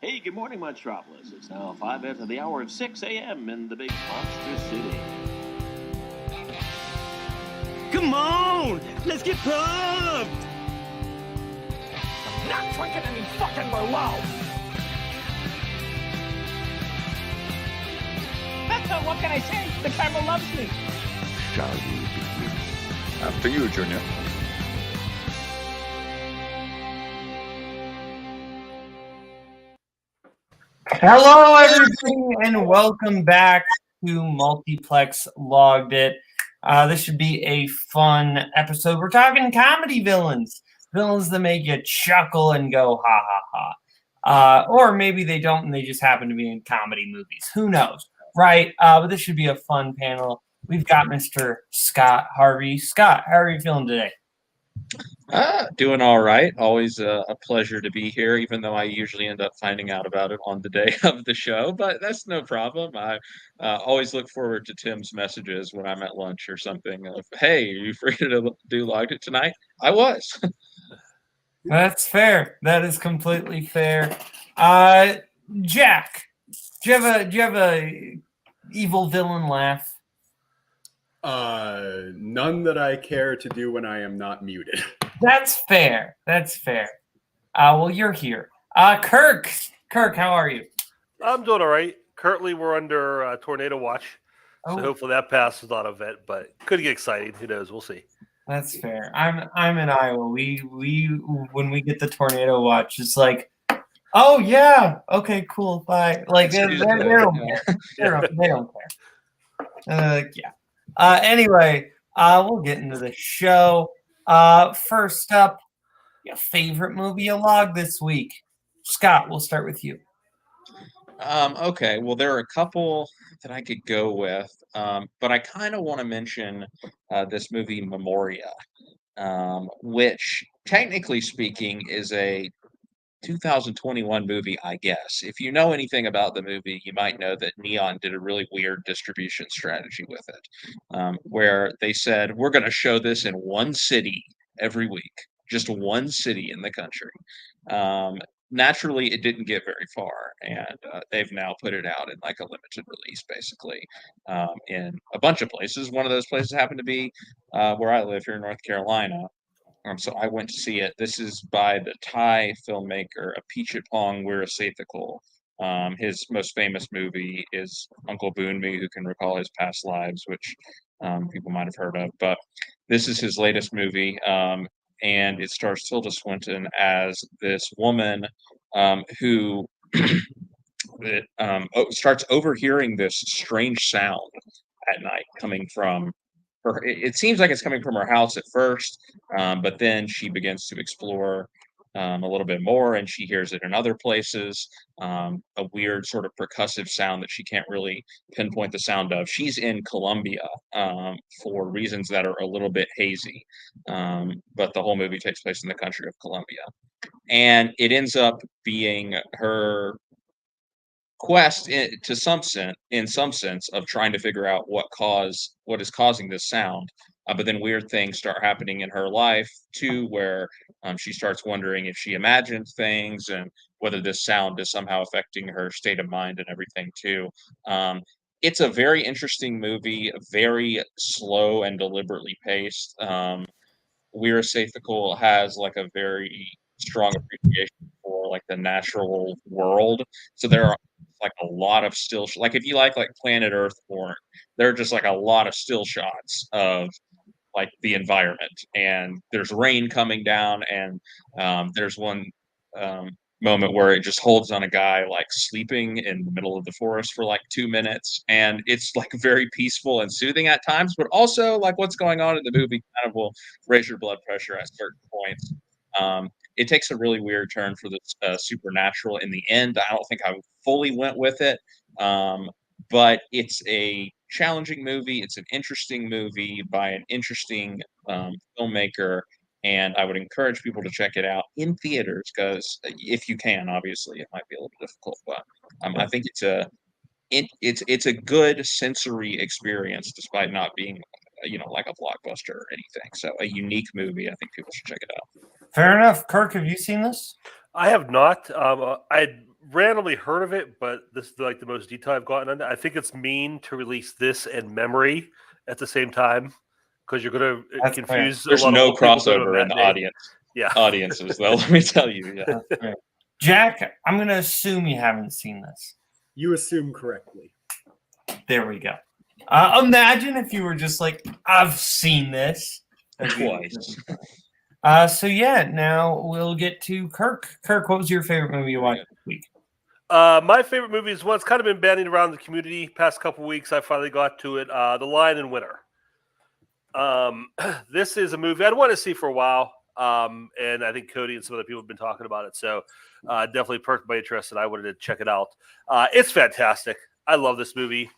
Hey, good morning, Metropolis. It's now 5 after the hour of 6 a.m. in the big monster city. Come on! Let's get pumped! Not drinking any fucking Merlot! What can I say? The camera loves me. Shall we begin? After you, Junior. Hello, everybody, and welcome back to Multiplex Logged It. This should be a fun episode. We're talking comedy villains that make you chuckle and go ha ha ha. Or maybe they don't and they just happen to be in comedy movies. Who knows, right? But this should be a fun panel. We've got Mr. Scott Harvey. Scott, how are you feeling today? Doing all right. Always a pleasure to be here, even though I usually end up finding out about it on the day of the show, but that's no problem. I always look forward to Tim's messages when I'm at lunch or something of, hey, are you free to do Logged It tonight? I was. That's fair. That is completely fair. Jack, do you have a evil villain laugh? None that I care to do when I am not muted. That's fair. Well, you're here. Kirk, how are you? I'm doing all right. Currently, we're under tornado watch, so hopefully that passes on event. But could get exciting. Who knows? We'll see. That's fair. I'm in Iowa. We when we get the tornado watch, it's like, oh yeah, okay, cool, bye. Like they don't care. They don't care. Yeah. Anyway, we'll get into the show. First up, your favorite movie you logged this week. Scott, we'll start with you. Okay, well, there are a couple that I could go with, but I kind of want to mention this movie Memoria, which, technically speaking, is a 2021 movie, I guess. If you know anything about the movie, you might know that Neon did a really weird distribution strategy with it, where they said, we're going to show this in one city every week, just one city in the country. Naturally, it didn't get very far, and they've now put it out in like a limited release, basically, in a bunch of places. One of those places happened to be where I live here in North Carolina. So I went to see it. This is by the Thai filmmaker Apichatpong Weerasethakul. His most famous movie is Uncle Boonmee, Who Can Recall His Past Lives, which people might have heard of. But this is his latest movie, and it stars Tilda Swinton as this woman who starts overhearing this strange sound at night coming from her. It seems like it's coming from her house at first, but then she begins to explore a little bit more, and she hears it in other places. A weird sort of percussive sound that she can't really pinpoint the sound of. She's in Colombia for reasons that are a little bit hazy, but the whole movie takes place in the country of Colombia, and it ends up being her quest in some sense of trying to figure out what is causing this sound, but then weird things start happening in her life too, where she starts wondering if she imagined things and whether this sound is somehow affecting her state of mind and everything too. It's a very interesting movie, very slow and deliberately paced. Weerasethakul has like a very strong appreciation for like the natural world, so there are like a lot of like if you like Planet Earth porn, there are just like a lot of still shots of like the environment, and there's rain coming down, and there's one moment where it just holds on a guy like sleeping in the middle of the forest for like 2 minutes, and it's like very peaceful and soothing at times, but also like what's going on in the movie kind of will raise your blood pressure at certain points. It takes a really weird turn for the supernatural in the end. I don't think I fully went with it, but it's a challenging movie. It's an interesting movie by an interesting filmmaker, and I would encourage people to check it out in theaters, because if you can, obviously it might be a little difficult, but I think it's a good sensory experience despite not being like a blockbuster or anything. So a unique movie. I think people should check it out. Fair enough. Kirk, have you seen this? I have not. I had randomly heard of it, but this is like the most detail I've gotten on it. I think it's mean to release this and Memory at the same time because you're going to confuse. There's no crossover in the audiences, though. Let me tell you. Yeah. Jack, I'm going to assume you haven't seen this. You assume correctly. There we go. Imagine if you were just like, I've seen this. Twice. So yeah, now we'll get to Kirk. Kirk, what was your favorite movie you watched this week? My favorite movie is one that's kind of been bandied around the community past couple weeks. I finally got to it. The Lion and Winter. This is a movie I'd want to see for a while. And I think Cody and some other people have been talking about it. So definitely perked my interest and I wanted to check it out. It's fantastic. I love this movie.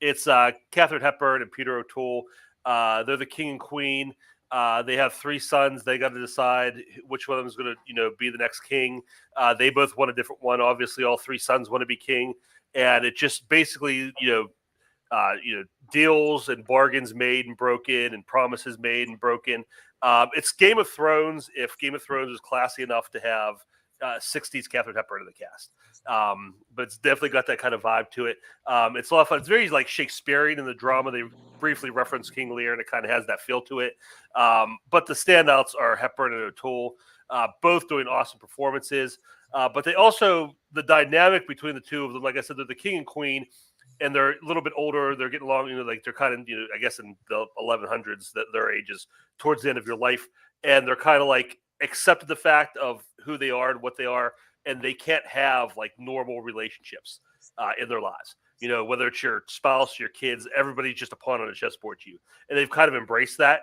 It's Katharine Hepburn and Peter O'Toole. They're the king and queen. They have 3 sons. They got to decide which one of them is going to, be the next king. They both want a different one. Obviously, all 3 sons want to be king, and it just basically, deals and bargains made and broken, and promises made and broken. It's Game of Thrones. If Game of Thrones was classy enough to have 60s Katharine Hepburn in the cast. But it's definitely got that kind of vibe to it. It's a lot of fun. It's very like Shakespearean in the drama. They briefly reference King Lear, and it kind of has that feel to it. But the standouts are Hepburn and O'Toole, both doing awesome performances. But they also, the dynamic between the two of them, like I said, they're the king and queen, and they're a little bit older. They're getting along, like they're kind of, I guess in the 1100s, that their age is towards the end of your life. And they're kind of like accepted the fact of who they are and what they are, and they can't have like normal relationships in their lives. Whether it's your spouse, your kids, everybody's just a pawn on a chessboard to you. And they've kind of embraced that,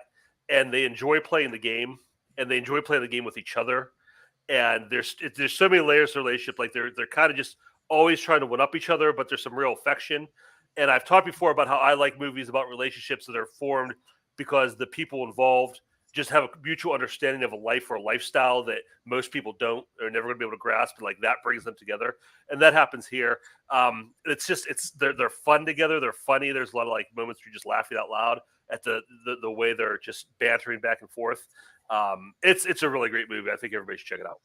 and they enjoy playing the game, and they enjoy playing the game with each other. And there's so many layers to the relationship. Like they're kind of just always trying to one up each other, but there's some real affection. And I've talked before about how I like movies about relationships that are formed because the people involved just have a mutual understanding of a life or a lifestyle that most people don't, or never going to be able to grasp. And like that brings them together. And that happens here. They're fun together. They're funny. There's a lot of like moments where you're just laughing out loud at the way they're just bantering back and forth. It's a really great movie. I think everybody should check it out.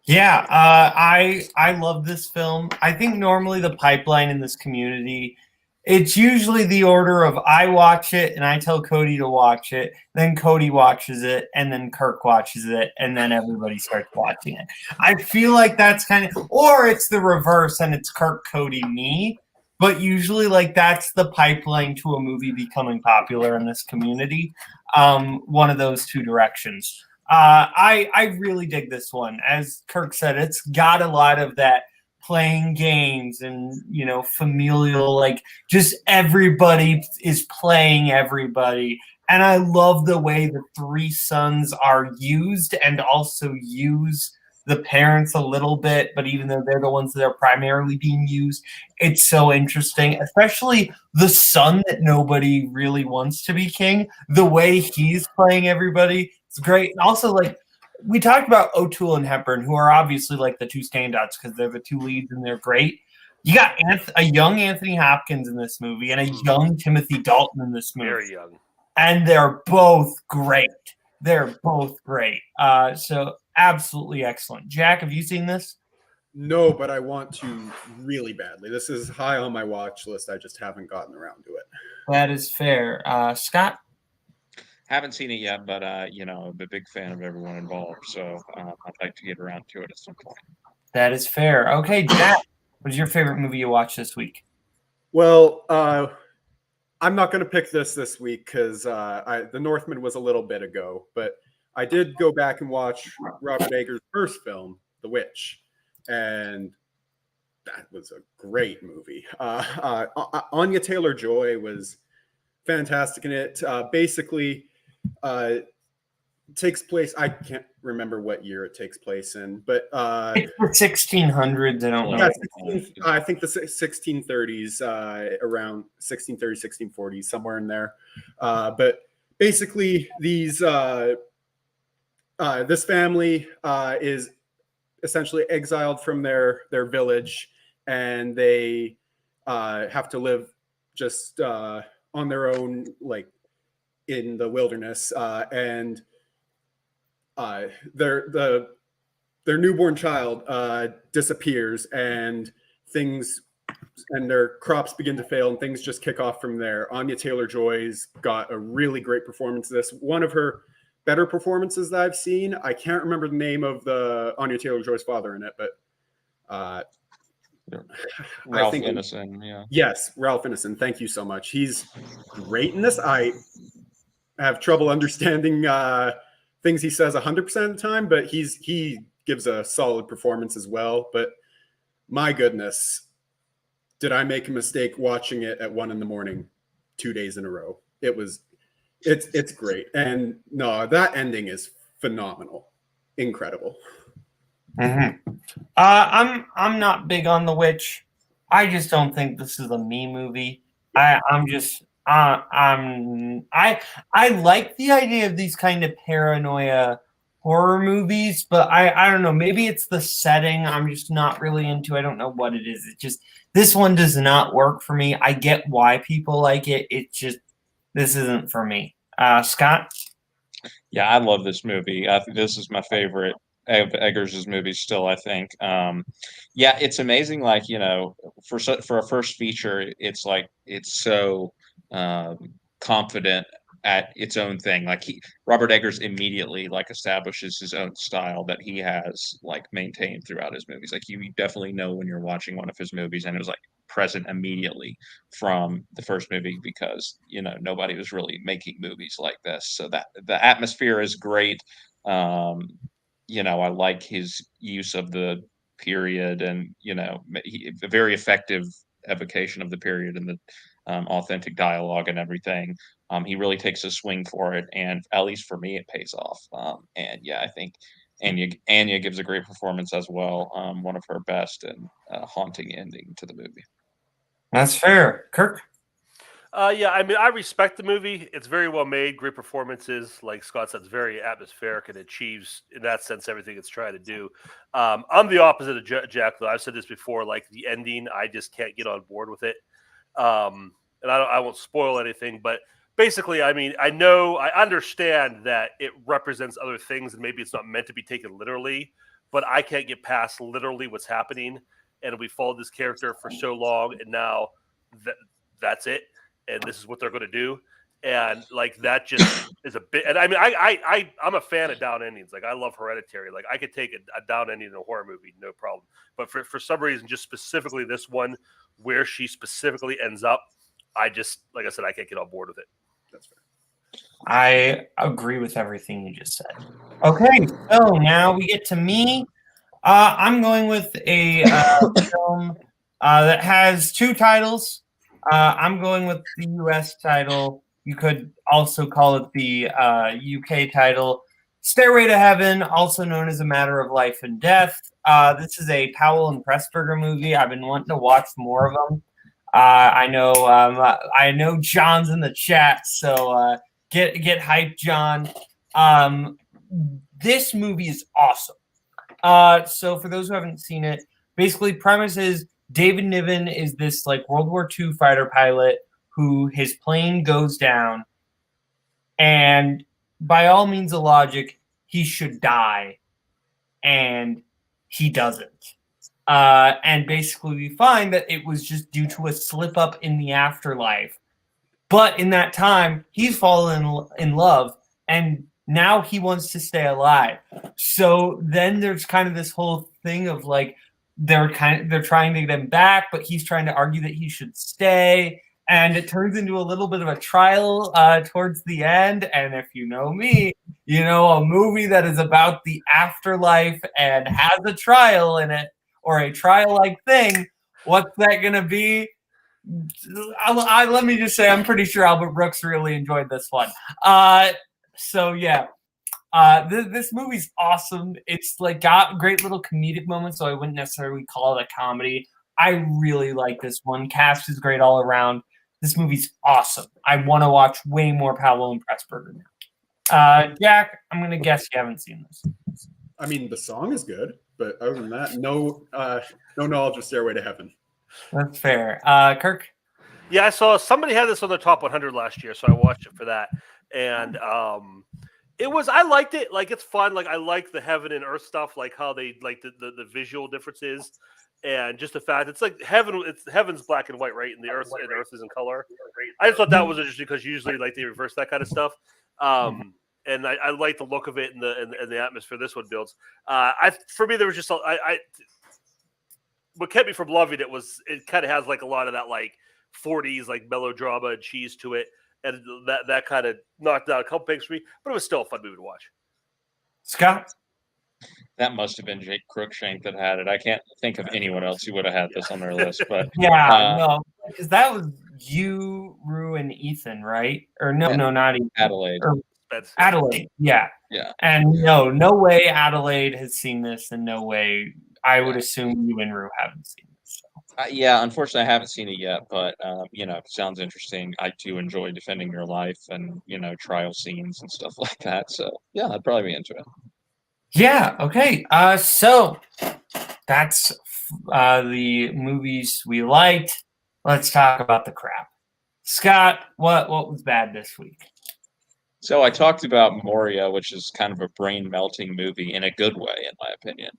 Yeah. I love this film. I think normally the pipeline in this community, it's usually the order of I watch it and I tell Cody to watch it, then Cody watches it, and then Kirk watches it, and then everybody starts watching it. I feel like that's kind of, or it's the reverse and it's Kirk, Cody, me. But usually like that's the pipeline to a movie becoming popular in this community. One of those two directions. I really dig this one. As Kirk said, it's got a lot of that playing games and familial, like just everybody is playing everybody. And I love the way the 3 sons are used and also use the parents a little bit, but even though they're the ones that are primarily being used, it's so interesting, especially the son that nobody really wants to be king. The way he's playing everybody, it's great. And also, like, we talked about O'Toole and Hepburn, who are obviously like the 2 standouts because they're the 2 leads and they're great. You got a young Anthony Hopkins in this movie and a young Timothy Dalton in this movie. Very young. And they're both great. They're both great. So absolutely excellent. Jack, have you seen this? No, but I want to really badly. This is high on my watch list. I just haven't gotten around to it. That is fair. Scott? Haven't seen it yet, but I'm a big fan of everyone involved, so I'd like to get around to it at some point. That is fair. Okay, Jack, what is your favorite movie you watched this week? Well, I'm not going to pick this week because The Northman was a little bit ago, but I did go back and watch Robert Eggers' first film, The Witch, and that was a great movie. Anya Taylor-Joy was fantastic in it. Basically, takes place, I can't remember what year it takes place in, but it's the 1600s. I don't know. I think the 1630s, around 1630s, 1640s, somewhere in there. But basically, these this family is essentially exiled from their village, and they have to live just on their own, like in the wilderness, and the their newborn child disappears, and their crops begin to fail, and things just kick off from there. Anya Taylor-Joy's got a really great performance in this. One of her better performances that I've seen. I can't remember the name of the Anya Taylor-Joy's father in it, but Ralph Ineson, yeah. Yes, Ralph Ineson. Thank you so much. He's great in this. I have trouble understanding things he says 100% of the time, but he gives a solid performance as well. But my goodness, did I make a mistake watching it at 1 a.m. 2 days in a row? It's great. And no, that ending is phenomenal. Incredible. Mm-hmm. I'm not big on The Witch. I just don't think this is a me movie. I like the idea of these kind of paranoia horror movies, but I don't know. Maybe it's the setting I'm just not really into. I don't know what it is. It just, this one does not work for me. I get why people like it. It just, this isn't for me. Scott? Yeah, I love this movie. I think this is my favorite of Eggers' movies still, I think. Yeah, it's amazing. Like, you know, for a first feature, it's like, it's so confident at its own thing. Like, Robert Eggers immediately like establishes his own style that he has like maintained throughout his movies. Like, you definitely know when you're watching one of his movies, and it was like present immediately from the first movie, because, you know, nobody was really making movies like this. So that the atmosphere is great. You know, I like his use of the period, and, you know, a very effective evocation of the period and the authentic dialogue and everything. He really takes a swing for it, and at least for me, it pays off. And yeah, I think Anya gives a great performance as well. One of her best, and haunting ending to the movie. That's fair. Kirk? Yeah, I mean, I respect the movie. It's very well made, great performances. Like Scott said, it's very atmospheric and achieves, in that sense, everything it's trying to do. I'm the opposite of Jack, though. I've said this before. Like, the ending, I just can't get on board with it. And I won't spoil anything, but basically, I mean, I understand that it represents other things, and maybe it's not meant to be taken literally, but I can't get past literally what's happening. And we followed this character for so long, and now that's it. And this is what they're going to do. And like, that just is a bit, and I mean, I'm a fan of down endings. Like, I love Hereditary. Like, I could take a down ending in a horror movie, no problem. But for some reason, just specifically this one, where she specifically ends up, like I said, I can't get on board with it. That's fair. I agree with everything you just said. Okay, so now we get to me. I'm going with a film that has two titles. I'm going with the U.S. title. You could also call it the UK title. Stairway to Heaven, also known as A Matter of Life and Death. This is a Powell and Pressburger movie. I've been wanting to watch more of them. I know John's in the chat, so get hyped, John. This movie is awesome. So for those who haven't seen it, basically premise is David Niven is this like World War II fighter pilot who his plane goes down, and by all means of logic, he should die, and he doesn't. And basically we find that it was just due to a slip up in the afterlife. But in that time, he's fallen in love, and now he wants to stay alive. So then there's kind of this whole thing of like, they're trying to get him back, but he's trying to argue that he should stay. And it turns into a little bit of a trial towards the end. And if you know me, you know, a movie that is about the afterlife and has a trial in it, or a trial-like thing, what's that going to be? Let me just say, I'm pretty sure Albert Brooks really enjoyed this one. So yeah, this movie's awesome. It's like got great little comedic moments, so I wouldn't necessarily call it a comedy. I really like this one. Cast is great all around. This movie's awesome. I want to watch way more Powell and Pressburger now. Jack, I'm going to guess you haven't seen this. I mean, the song is good, but other than that, no knowledge of Stairway to Heaven. That's fair. Kirk? Yeah, I saw somebody had this on the top 100 last year, so I watched it for that. And It was. I liked it. Like it's fun. Like I like the heaven and earth stuff. Like how they like the visual differences, and just the fact it's like heaven. It's heaven's black and white, right? And the earth is in color. I just thought that was interesting because usually like they reverse that kind of stuff. And I like the look of it and the atmosphere this one builds. For me there was just what kept me from loving it was it kind of has like a lot of that like 40s like melodrama and cheese to it. And that kind of knocked out a couple things for me, but it was still a fun movie to watch. Scott? That must have been Jake Cruikshank that had it. I can't think of anyone else who would have had this on their list. But no, because that was you, Rue, and Ethan, right? Or no, not Ethan. Adelaide. Adelaide, yeah. And no way Adelaide has seen this, and no way I would assume you and Rue haven't seen this. So. Yeah, unfortunately, I haven't seen it yet, but it sounds interesting. I do enjoy defending your life and trial scenes and stuff like that. So yeah, I'd probably be into it. Yeah. Okay. So that's the movies we liked. Let's talk about the crap. Scott, what was bad this week? So I talked about Moria, which is kind of a brain-melting movie in a good way, in my opinion.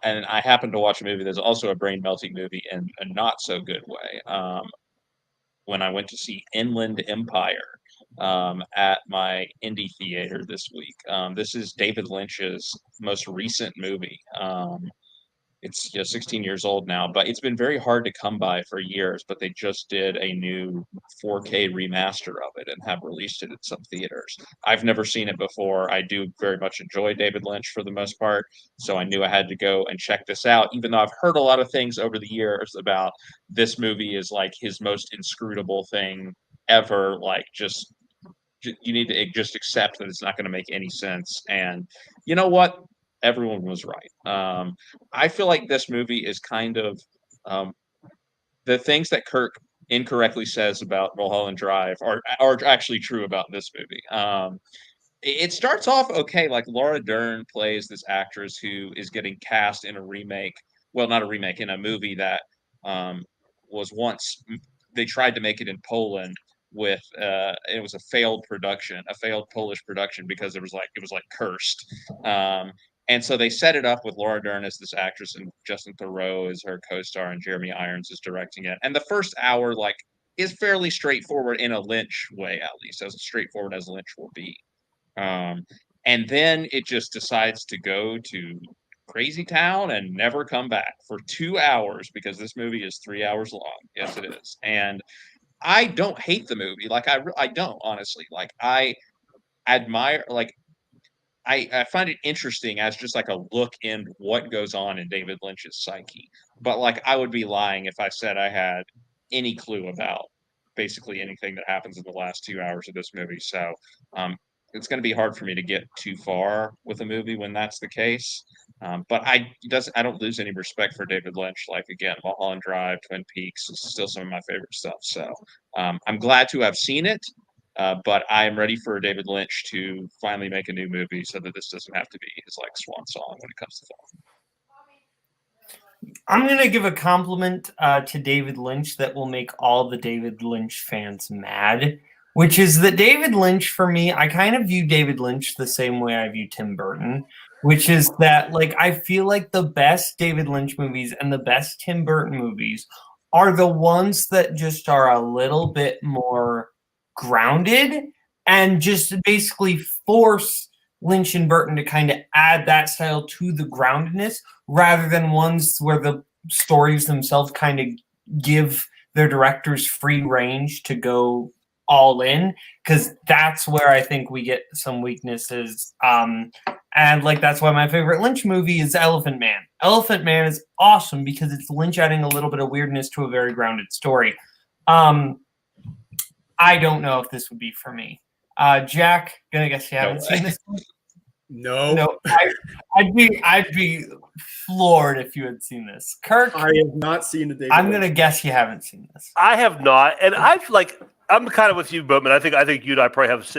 And I happened to watch a movie that's also a brain-melting movie in a not-so-good way. When I went to see Inland Empire at my indie theater this week. This is David Lynch's most recent movie. It's 16 years old now, but it's been very hard to come by for years. But they just did a new 4K remaster of it and have released it at some theaters. I've never seen it before. I do very much enjoy David Lynch for the most part, so I knew I had to go and check this out, even though I've heard a lot of things over the years about this movie is like his most inscrutable thing ever. Like you need to just accept that it's not going to make any sense. And you know what? Everyone was right. I feel like this movie is kind of the things that Kirk incorrectly says about Mulholland Drive are actually true about this movie. It starts off okay. Like Laura Dern plays this actress who is getting cast in a remake. Well, not a remake, in a movie that was once they tried to make it in Poland with it was a failed Polish production because it was like cursed. And so they set it up with Laura Dern as this actress and Justin Theroux is her co-star and Jeremy Irons is directing it. And the first hour is fairly straightforward in a Lynch way, at least as straightforward as Lynch will be. And then it just decides to go to crazy town and never come back for 2 hours because this movie is 3 hours long. Yes, it is. And I don't hate the movie. I don't, honestly. I admire, I find it interesting as just like a look in what goes on in David Lynch's psyche. But I would be lying if I said I had any clue about basically anything that happens in the last 2 hours of this movie. So it's going to be hard for me to get too far with a movie when that's the case. But I don't lose any respect for David Lynch. Again, Mulholland Drive, Twin Peaks is still some of my favorite stuff. So I'm glad to have seen it. But I am ready for David Lynch to finally make a new movie so that this doesn't have to be his swan song when it comes to film. I'm going to give a compliment to David Lynch that will make all the David Lynch fans mad, which is that David Lynch, for me, I kind of view David Lynch the same way I view Tim Burton, which is that I feel like the best David Lynch movies and the best Tim Burton movies are the ones that just are a little bit more grounded and just basically force Lynch and Burton to kind of add that style to the groundedness rather than ones where the stories themselves kind of give their directors free range to go all in, because that's where I think we get some weaknesses. And that's why my favorite Lynch movie is Elephant Man. Elephant Man is awesome because it's Lynch adding a little bit of weirdness to a very grounded story. I don't know if this would be for me. Jack, gonna guess you haven't seen this one? No. I'd be floored if you had seen this. Kirk, I have not seen a David I'm Lynch. gonna guess you haven't seen this. I have not, and I'm kind of with you, Boatman. I think you and I probably have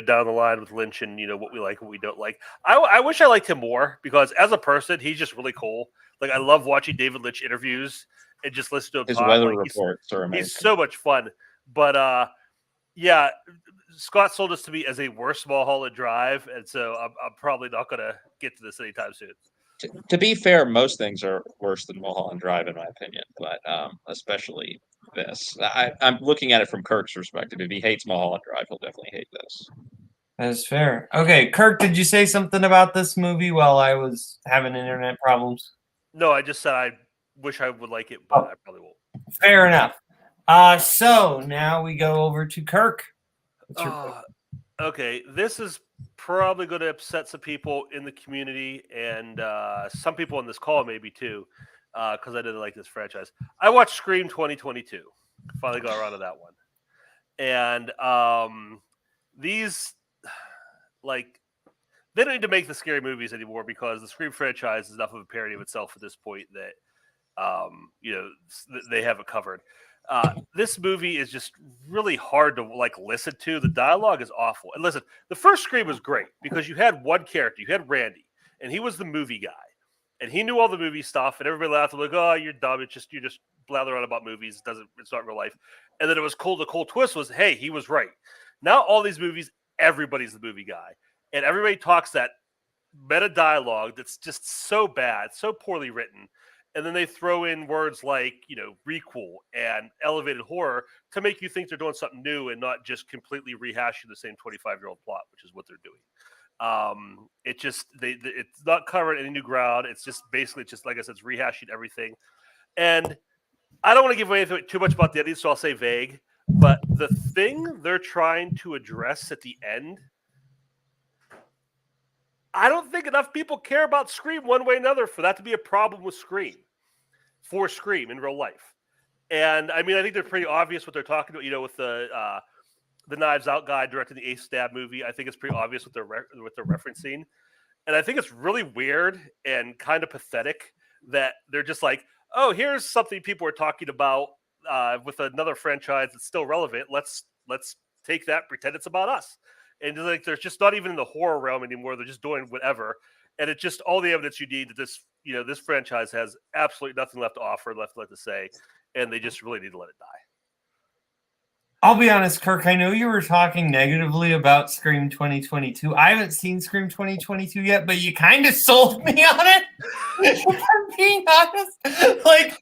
down the line with Lynch and what we like and what we don't like. I wish I liked him more because as a person, he's just really cool. I love watching David Lynch interviews and just listen to him His talk. weather reports are amazing. He's so much fun. But Yeah, Scott sold this to me as a worse Mulholland Drive, and so I'm probably not going to get to this anytime soon. To be fair, most things are worse than Mulholland Drive, in my opinion, but especially this. I'm looking at it from Kirk's perspective. If he hates Mulholland Drive, he'll definitely hate this. That's fair. Okay, Kirk, did you say something about this movie while I was having internet problems? No, I just said I wish I would like it, but I probably won't. Fair enough. So now we go over to Kirk. What's your pick? Okay, this is probably going to upset some people in the community and some people on this call maybe too, because I didn't like this franchise. I watched Scream 2022. Finally got around to that one. And these, like, they don't need to make the scary movies anymore because the Scream franchise is enough of a parody of itself at this point that, they have it covered. This movie is just really hard to listen to. The dialogue is awful. And listen, the first Scream was great because you had one character, you had Randy, and he was the movie guy, and he knew all the movie stuff, and everybody laughed like, "Oh, you're dumb. You just blather on about movies. It's not real life." And then it was cool. The cool twist was, hey, he was right. Now all these movies, everybody's the movie guy, and everybody talks that meta dialogue that's just so bad, so poorly written. And then they throw in words like, requel and elevated horror to make you think they're doing something new and not just completely rehashing the same 25-year-old plot, which is what they're doing. It's not covering any new ground. It's just basically like I said, it's rehashing everything. And I don't want to give away too much about the ending, so I'll say vague. But the thing they're trying to address at the end, I don't think enough people care about Scream one way or another for that to be a problem with Scream in real life. And I mean, I think they're pretty obvious what they're talking about, with the Knives Out guy directing the Ace Stab movie. I think it's pretty obvious what they're referencing. And I think it's really weird and kind of pathetic that they're just like, oh, here's something people are talking about with another franchise that's still relevant. Let's take that, pretend it's about us. And they're just not even in the horror realm anymore. They're just doing whatever. And it's just all the evidence you need that this franchise has absolutely nothing left to offer, left to say. And they just really need to let it die. I'll be honest, Kirk, I know you were talking negatively about Scream 2022. I haven't seen Scream 2022 yet, but you kind of sold me on it. If I'm being honest.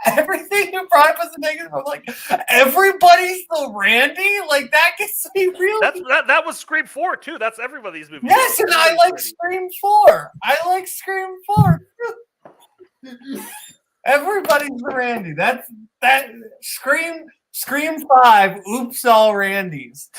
Everything you brought up was a negative. I'm like, everybody's the Randy? That gets me really. That was Scream 4 too. That's everybody's movie. Yes, and I like Scream 4. I like Scream 4. Everybody's the Randy. That Scream 5. Oops, all Randys.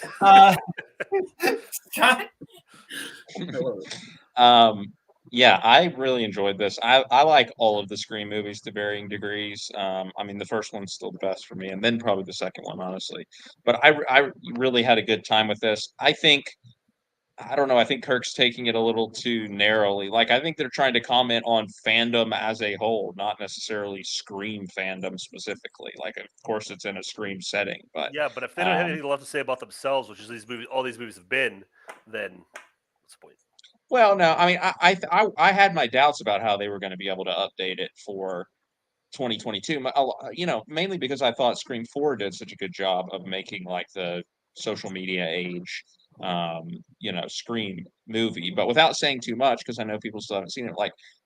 Yeah, I really enjoyed this. I like all of the Scream movies to varying degrees. I mean, the first one's still the best for me, and then probably the second one, honestly. But I really had a good time with this. I don't know. I think Kirk's taking it a little too narrowly. I think they're trying to comment on fandom as a whole, not necessarily Scream fandom specifically. Of course, it's in a Scream setting, but yeah. But if they don't have anything left to say about themselves, which is all these movies have been, then what's the point? Well, no, I mean, I had my doubts about how they were going to be able to update it for 2022. Mainly because I thought Scream 4 did such a good job of making the social media age, Scream movie. But without saying too much, because I know people still haven't seen it.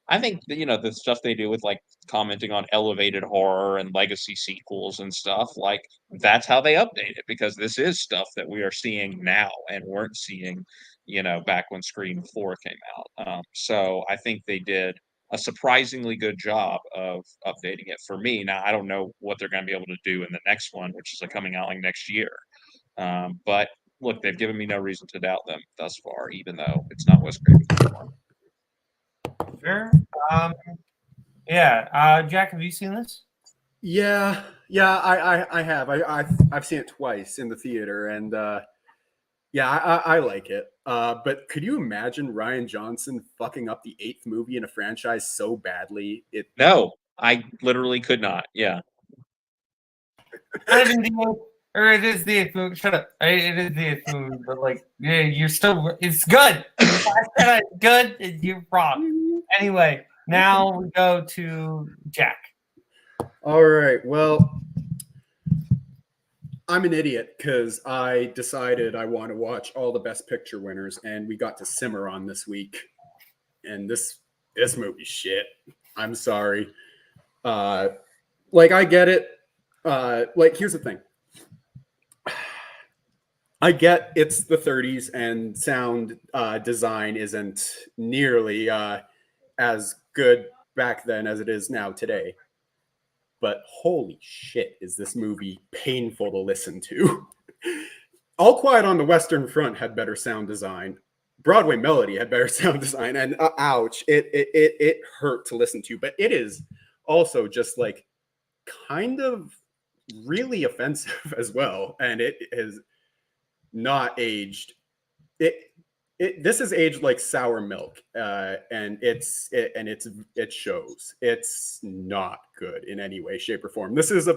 I think that, the stuff they do with commenting on elevated horror and legacy sequels and stuff, that's how they update it, because this is stuff that we are seeing now and weren't seeing, back when Scream 4 came out. So I think they did a surprisingly good job of updating it for me. Now, I don't know what they're going to be able to do in the next one, which is coming out next year. But look, they've given me no reason to doubt them thus far, even though it's not Wes Craven anymore. Sure. Jack, have you seen this? Yeah, I have. I've seen it twice in the theater, and I like it. But could you imagine Rian Johnson fucking up the 8th movie in a franchise so badly? No, I literally could not. Yeah. Or it is the 8th movie. Shut up. It is the 8th movie, but you're still. It's good. I said it's good. And you're wrong. Anyway, now we go to Jack. All right. Well, I'm an idiot because I decided I want to watch all the Best Picture winners, and we got to Cimarron this week, and this movie's shit. I'm sorry. Like, I get it. Like, here's the thing. I get it's the 30s and sound design isn't nearly as good back then as it is now today. But holy shit, is this movie painful to listen to. All Quiet on the Western Front had better sound design. Broadway Melody had better sound design. And ouch, it hurt to listen to. But it is also just like kind of really offensive as well. And it is not aged. This is aged like sour milk, and it shows. It's not good in any way, shape, or form. This is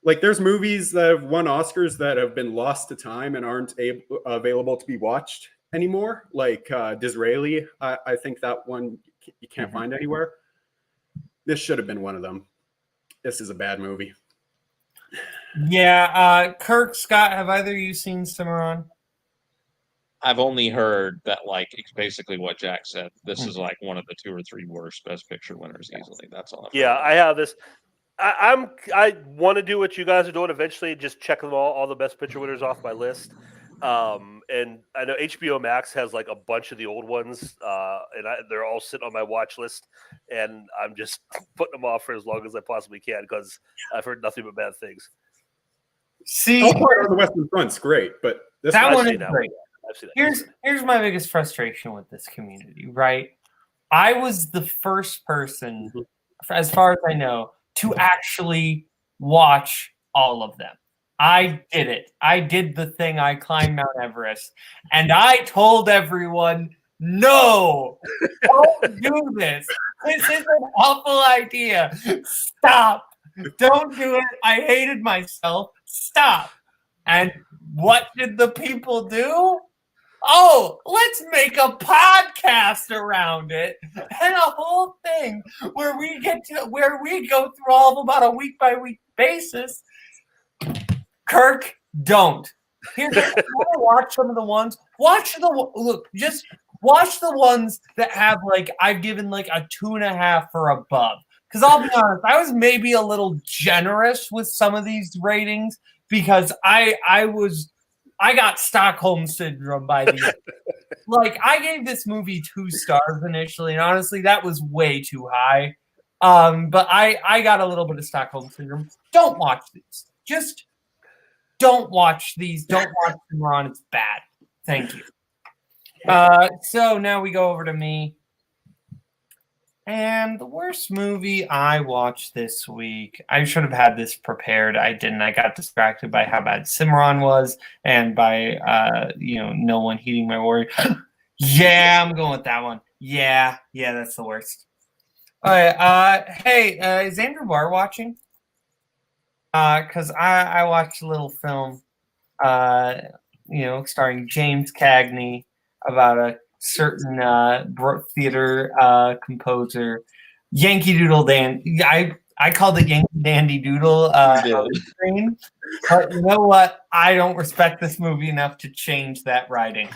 there's movies that have won Oscars that have been lost to time and aren't available to be watched anymore. Like Disraeli, I think that one you can't find anywhere. This should have been one of them. This is a bad movie. Yeah, Kirk, Scott, have either of you seen Cimarron? I've only heard that, like, it's basically what Jack said. This is like one of the 2 or 3 worst Best Picture winners easily. That's all. I have this. I want to do what you guys are doing eventually. Just check them all the Best Picture winners off my list. And I know HBO Max has like a bunch of the old ones, and they're all sitting on my watch list. And I'm just putting them off for as long as I possibly can because I've heard nothing but bad things. See, All Quiet on the Western Front's great, but this that one one is great. Here's my biggest frustration with this community, right? I was the first person, as far as I know, to actually watch all of them. I did it. I did the thing. I climbed Mount Everest. And I told everyone, no, don't do this. This is an awful idea. Stop. Don't do it. I hated myself. Stop. And what did the people do? Oh, let's make a podcast around it and a whole thing where we go through all of them on a week by week basis. Kirk, don't. Here's watch some of the ones. Just watch the ones that have like I've given like a 2.5 or above. Because I'll be honest, I was maybe a little generous with some of these ratings because I got Stockholm syndrome by the end. Like, I gave this movie 2 stars initially, and honestly, that was way too high. But I got a little bit of Stockholm syndrome. Don't watch these. Just don't watch these. Don't watch them on. It's bad. Thank you. So now we go over to me. And the worst movie I watched this week, I should have had this prepared. I didn't. I got distracted by how bad Cimarron was and by, no one heeding my word. Yeah, I'm going with that one. Yeah, that's the worst. All right. Hey, is Andrew Barr watching? Because I watched a little film, starring James Cagney about a certain theater composer, Yankee Doodle Dandy. I called it Yankee Dandy Doodle on the screen. But you know what? I don't respect this movie enough to change that writing.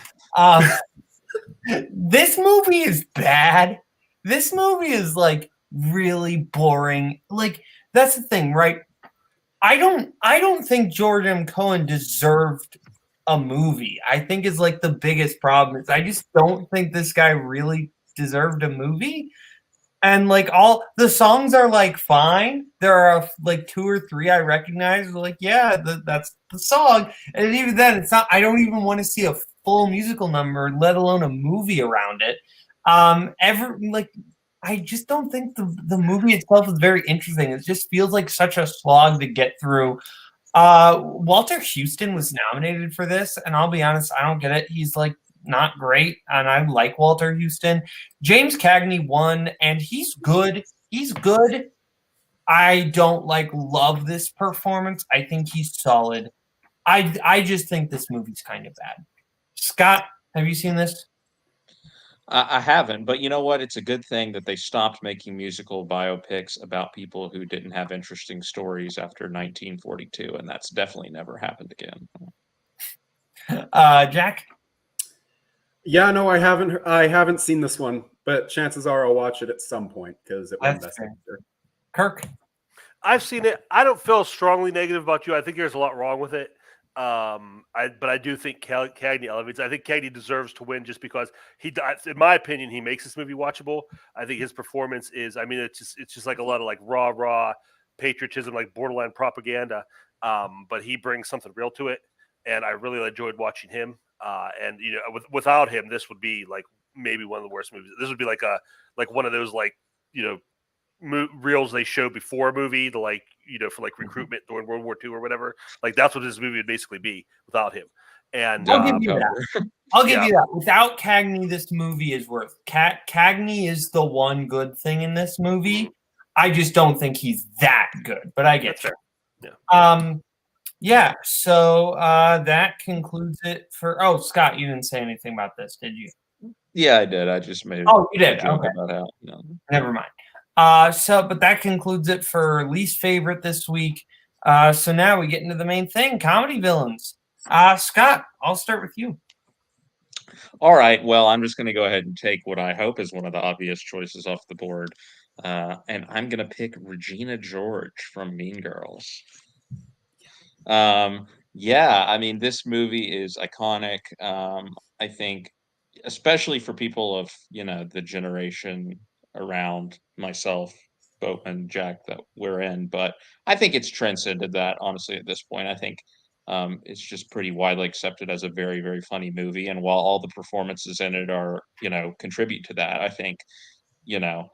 This movie is bad. This movie is like really boring. Like, that's the thing, right? I don't think George M. Cohan deserved a movie. I think is like the biggest problem is I just don't think this guy really deserved a movie. And like all the songs are like fine. There are like 2 or 3 I recognize. Like, yeah, that's the song. And even then, it's not. I don't even want to see a full musical number, let alone a movie around it. I just don't think the movie itself is very interesting. It just feels like such a slog to get through. Walter Houston was nominated for this, and I'll be honest, I don't get it. He's like not great, and I like Walter Houston. James Cagney won, and he's good. He's good. I don't love this performance. I think he's solid. I just think this movie's kind of bad. Scott, have you seen this? I haven't, but you know what? It's a good thing that they stopped making musical biopics about people who didn't have interesting stories after 1942, and that's definitely never happened again. Jack? Yeah, no, I haven't seen this one, but chances are I'll watch it at some point because it won That's Best fair. Actor. Kirk? I've seen it. I don't feel strongly negative about you. I think there's a lot wrong with it. But I do think Cagney elevates. I think Cagney deserves to win just because in my opinion, he makes this movie watchable. I think his performance is. I mean, it's just like a lot of like raw patriotism, like borderline propaganda. But he brings something real to it, and I really enjoyed watching him. And without him, this would be like maybe one of the worst movies. This would be like one of those like reels they show before a movie to for like recruitment during World War II or whatever. Like that's what this movie would basically be without him. And I'll give you that. I'll give you that. Without Cagney, this movie is worth. Cagney is the one good thing in this movie. I just don't think he's that good, but I get fair. Yeah. Yeah. So that concludes it for. Oh, Scott, you didn't say anything about this, did you? Yeah, I did. I just made Oh, you did. a joke Okay. about how. Never mind. But that concludes it for least favorite this week. So now we get into the main thing, comedy villains. Scott, I'll start with you. All right. Well, I'm just going to go ahead and take what I hope is one of the obvious choices off the board. And I'm going to pick Regina George from Mean Girls. Yeah, I mean, this movie is iconic. I think, especially for people of, the generation around myself, Boatman, Jack, that we're in. But I think it's transcended that, honestly, at this point. I think it's just pretty widely accepted as a very, very funny movie. And while all the performances in it are, contribute to that, I think, you know,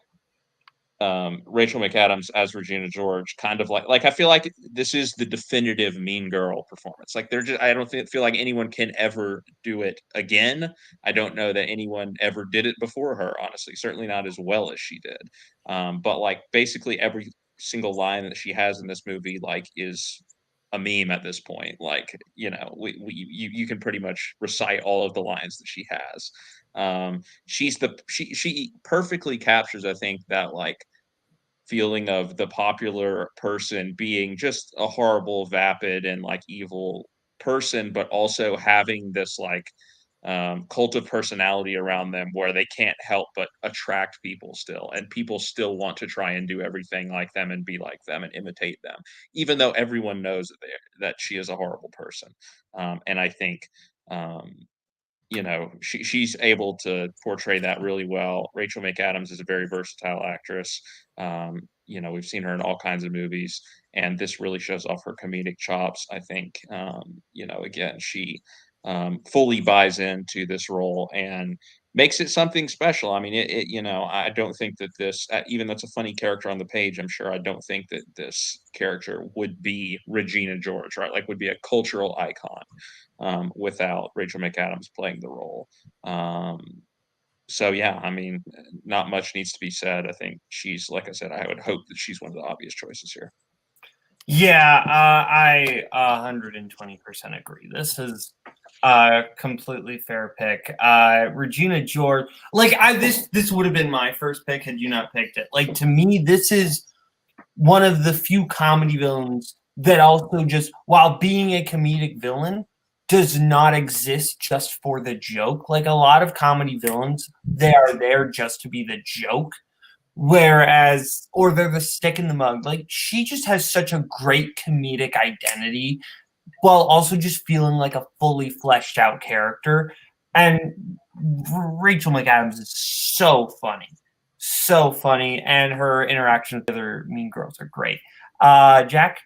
Rachel McAdams as Regina George, kind of like I feel like this is the definitive Mean Girl performance. Like I don't feel like anyone can ever do it again. I don't know that anyone ever did it before her, honestly. Certainly not as well as she did. But like basically every single line that she has in this movie is a meme at this point. Like, you can pretty much recite all of the lines that she has. She perfectly captures, I think, that feeling of the popular person being just a horrible, vapid, and evil person, but also having this cult of personality around them where they can't help but attract people still, and people still want to try and do everything like them and be like them and imitate them, even though everyone knows that she is a horrible person. And I think she's able to portray that really well. Rachel McAdams is a very versatile actress. We've seen her in all kinds of movies, and this really shows off her comedic chops. I think, again, she fully buys into this role and makes it something special. I mean, I don't think that this, even though it's a funny character on the page, I'm sure I don't think that this character would be Regina George, right? Would be a cultural icon without Rachel McAdams playing the role. So yeah, I mean, not much needs to be said. I think she's, like I said, I would hope that she's one of the obvious choices here. Yeah, I 120% agree. This is a completely fair pick. Regina George, this would have been my first pick had you not picked it. To me, this is one of the few comedy villains that also just, while being a comedic villain, does not exist just for the joke. A lot of comedy villains, they are there just to be the joke. Or they're the stick in the mug. She just has such a great comedic identity while also just feeling like a fully fleshed out character. And Rachel McAdams is so funny. And her interactions with other Mean Girls are great. Jack?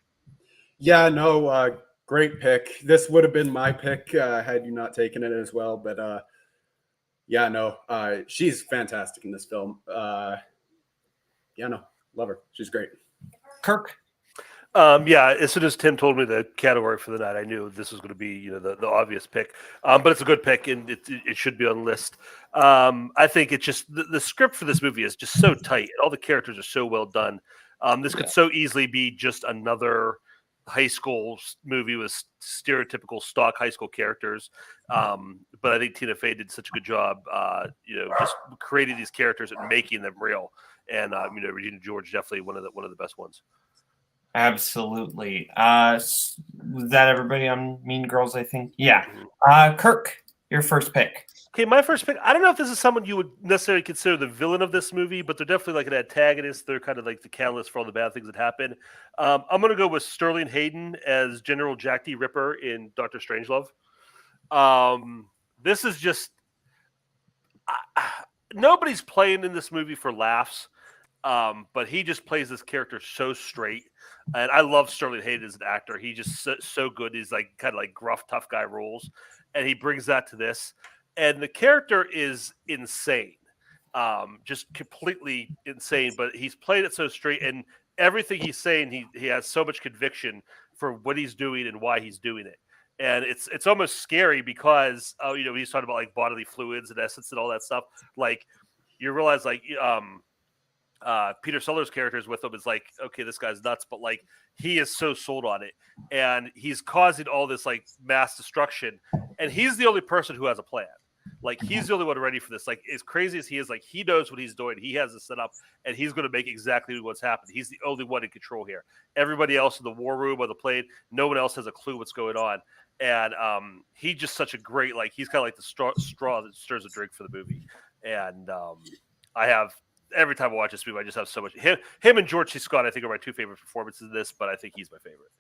Yeah, no, great pick. This would have been my pick had you not taken it as well. But yeah, no, she's fantastic in this film. Yeah, no, love her. She's great. Kirk? Yeah, as soon as Tim told me the category for the night, I knew this was going to be, the obvious pick. But it's a good pick, and it should be on the list. I think it's just the script for this movie is just so tight, and all the characters are so well done. This could so easily be just another high school movie with stereotypical stock high school characters. But I think Tina Fey did such a good job, just creating these characters and making them real. And Regina George definitely one of the best ones. Absolutely. Was that everybody on Mean Girls? I think. Yeah. Kirk, your first pick. Okay, my first pick. I don't know if this is someone you would necessarily consider the villain of this movie, but they're definitely like an antagonist. They're kind of like the catalyst for all the bad things that happen. I'm going to go with Sterling Hayden as General Jack D. Ripper in Dr. Strangelove. This is just nobody's playing in this movie for laughs, but he just plays this character so straight. And I love Sterling Hayden as an actor. He's just so good. He's like kind of like gruff, tough guy roles, and he brings that to this. And the character is insane, just completely insane. But he's played it so straight, and everything he's saying, he has so much conviction for what he's doing and why he's doing it. And it's almost scary because he's talking about like bodily fluids and essence and all that stuff. Like you realize like Peter Sellers' character is with him is like, okay, this guy's nuts, but like he is so sold on it, and he's causing all this like mass destruction, and he's the only person who has a plan. Like he's the only one ready for this. Like as crazy as he is, like he knows what he's doing. He has it set up, and he's going to make exactly what's happening. He's the only one in control here. Everybody else in the war room or the plane, no one else has a clue what's going on. And he's just such a great, like he's kind of like the straw that stirs the drink for the movie. And I have every time I watch this movie, I just have so much. Him and George C. Scott, I think, are my two favorite performances in this, but I think he's my favorite.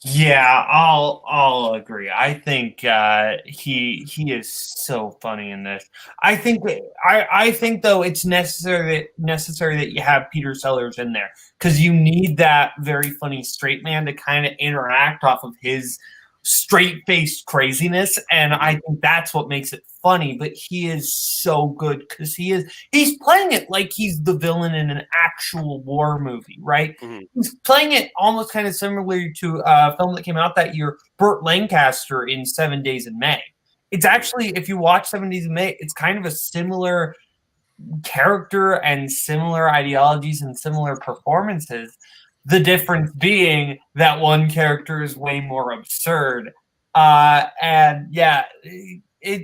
Yeah, I'll agree. I think he is so funny in this. I think though it's necessary that you have Peter Sellers in there because you need that very funny straight man to kind of interact off of his straight-faced craziness, and I think that's what makes it funny. But he is so good because he's playing it like he's the villain in an actual war movie, right? Mm-hmm. He's playing it almost kind of similarly to a film that came out that year, Burt Lancaster in 7 Days in May. It's actually, if you watch 7 Days in May, it's kind of a similar character and similar ideologies and similar performances. The difference being that one character is way more absurd. And yeah,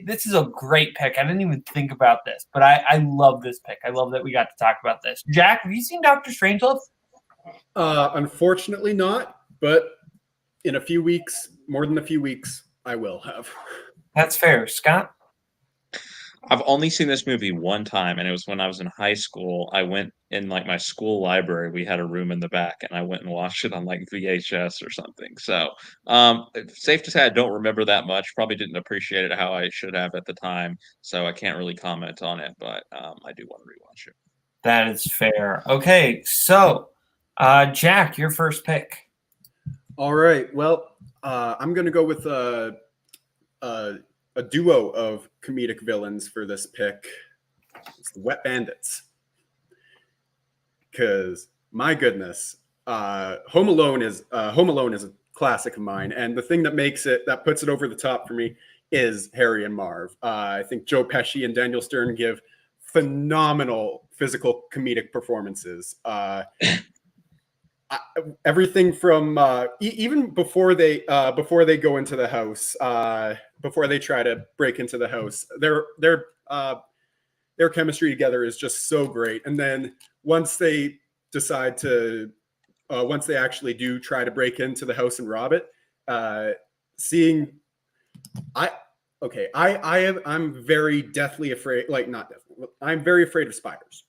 this is a great pick. I didn't even think about this, but I love this pick. I love that we got to talk about this. Jack, have you seen Dr. Strangelove? Unfortunately not, but in a few weeks, more than a few weeks, I will have. That's fair. Scott? I've only seen this movie one time, and it was when I was in high school. I went in like my school library. We had a room in the back, and I went and watched it on like VHS or something. So it's safe to say I don't remember that much. Probably didn't appreciate it how I should have at the time. So I can't really comment on it, but I do want to rewatch it. That is fair. Okay, so Jack, your first pick. All right. Well, I'm going to go with a duo of comedic villains for this pick. It's the Wet Bandits. Because my goodness, Home Alone is a classic of mine, and the thing that puts it over the top for me is Harry and Marv. I think Joe Pesci and Daniel Stern give phenomenal physical comedic performances. Everything from even before they go into the house, before they try to break into the house, their chemistry together is just so great. And then once they actually do try to break into the house and rob it, I'm very deathly afraid, like not deathly, I'm very afraid of spiders.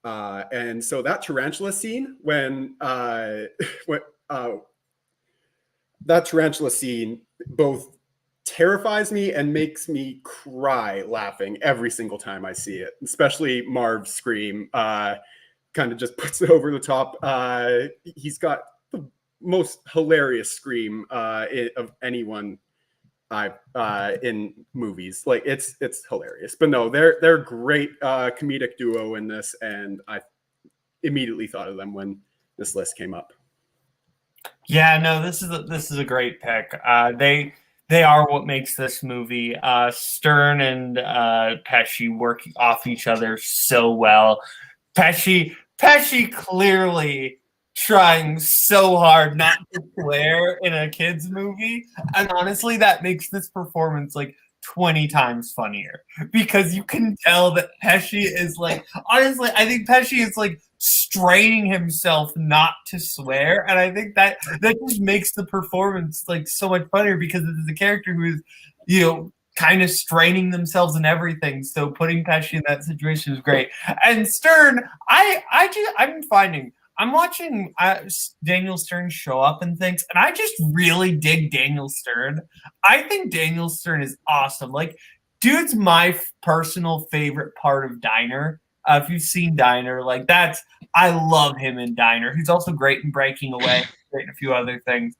And so that tarantula scene that tarantula scene both terrifies me and makes me cry laughing every single time I see it, especially Marv's scream, kind of just puts it over the top. He's got the most hilarious scream of anyone in movies. Like it's hilarious. But no, they're a great comedic duo in this, and I immediately thought of them when this list came up. Yeah, no, this is a great pick. They are what makes this movie. Stern and Pesci work off each other so well. Pesci clearly trying so hard not to swear in a kids movie, and honestly, that makes this performance like 20 times funnier because you can tell that Pesci is like, honestly, I think Pesci is like straining himself not to swear, and I think that just makes the performance like so much funnier because it is a character who is, you know, kind of straining themselves and everything. So putting Pesci in that situation is great. And Stern, I'm watching Daniel Stern show up and things, and I just really dig Daniel Stern. I think Daniel Stern is awesome. Like, dude's my personal favorite part of Diner. If you've seen Diner, like I love him in Diner. He's also great in Breaking Away, great in a few other things.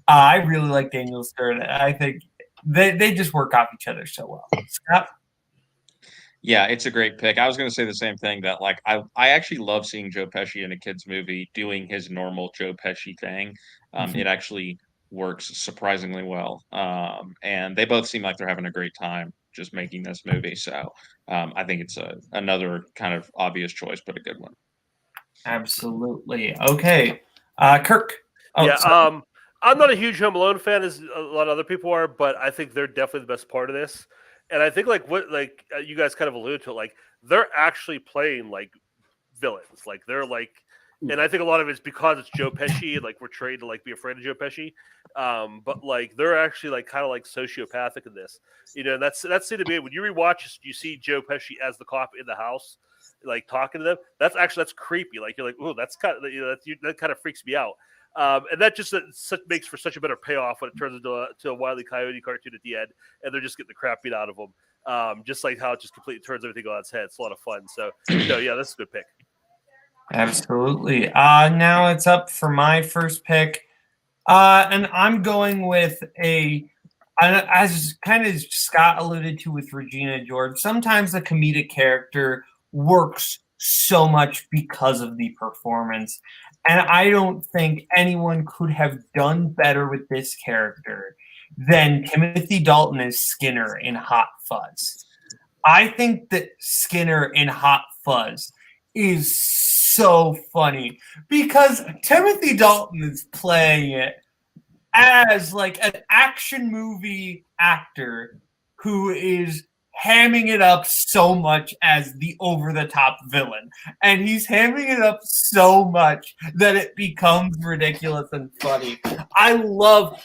I really like Daniel Stern. I think they just work off each other so well. Scott? Yeah, it's a great pick. I was going to say the same thing, that like I actually love seeing Joe Pesci in a kids movie doing his normal Joe Pesci thing. It actually works surprisingly well, and they both seem like they're having a great time just making this movie. So I think it's another kind of obvious choice, but a good one. Absolutely. Okay, Kirk. Yeah, I'm not a huge Home Alone fan, as a lot of other people are, but I think they're definitely the best part of this. And I think like what you guys kind of alluded to, like they're actually playing like villains, like they're like, and I think a lot of it's because it's Joe Pesci, like we're trained to like be afraid of Joe Pesci, but like they're actually like kind of like sociopathic in this, you know. And that's to me when you rewatch this, you see Joe Pesci as the cop in the house, like talking to them. That's creepy. Like you're like, oh, that's kind of, you know, that kind of freaks me out. And that just makes for such a better payoff when it turns into a Wile E. Coyote cartoon at the end, and they're just getting the crap beat out of them. Just like how it just completely turns everything on its head. It's a lot of fun. So, yeah, that's a good pick. Absolutely. Now it's up for my first pick, and I'm going with as kind of Scott alluded to with Regina George. Sometimes a comedic character works so much because of the performance. And I don't think anyone could have done better with this character than Timothy Dalton as Skinner in Hot Fuzz. I think that Skinner in Hot Fuzz is so funny because Timothy Dalton is playing it as like an action movie actor who is hamming it up so much as the over-the-top villain. And he's hamming it up so much that it becomes ridiculous and funny. I love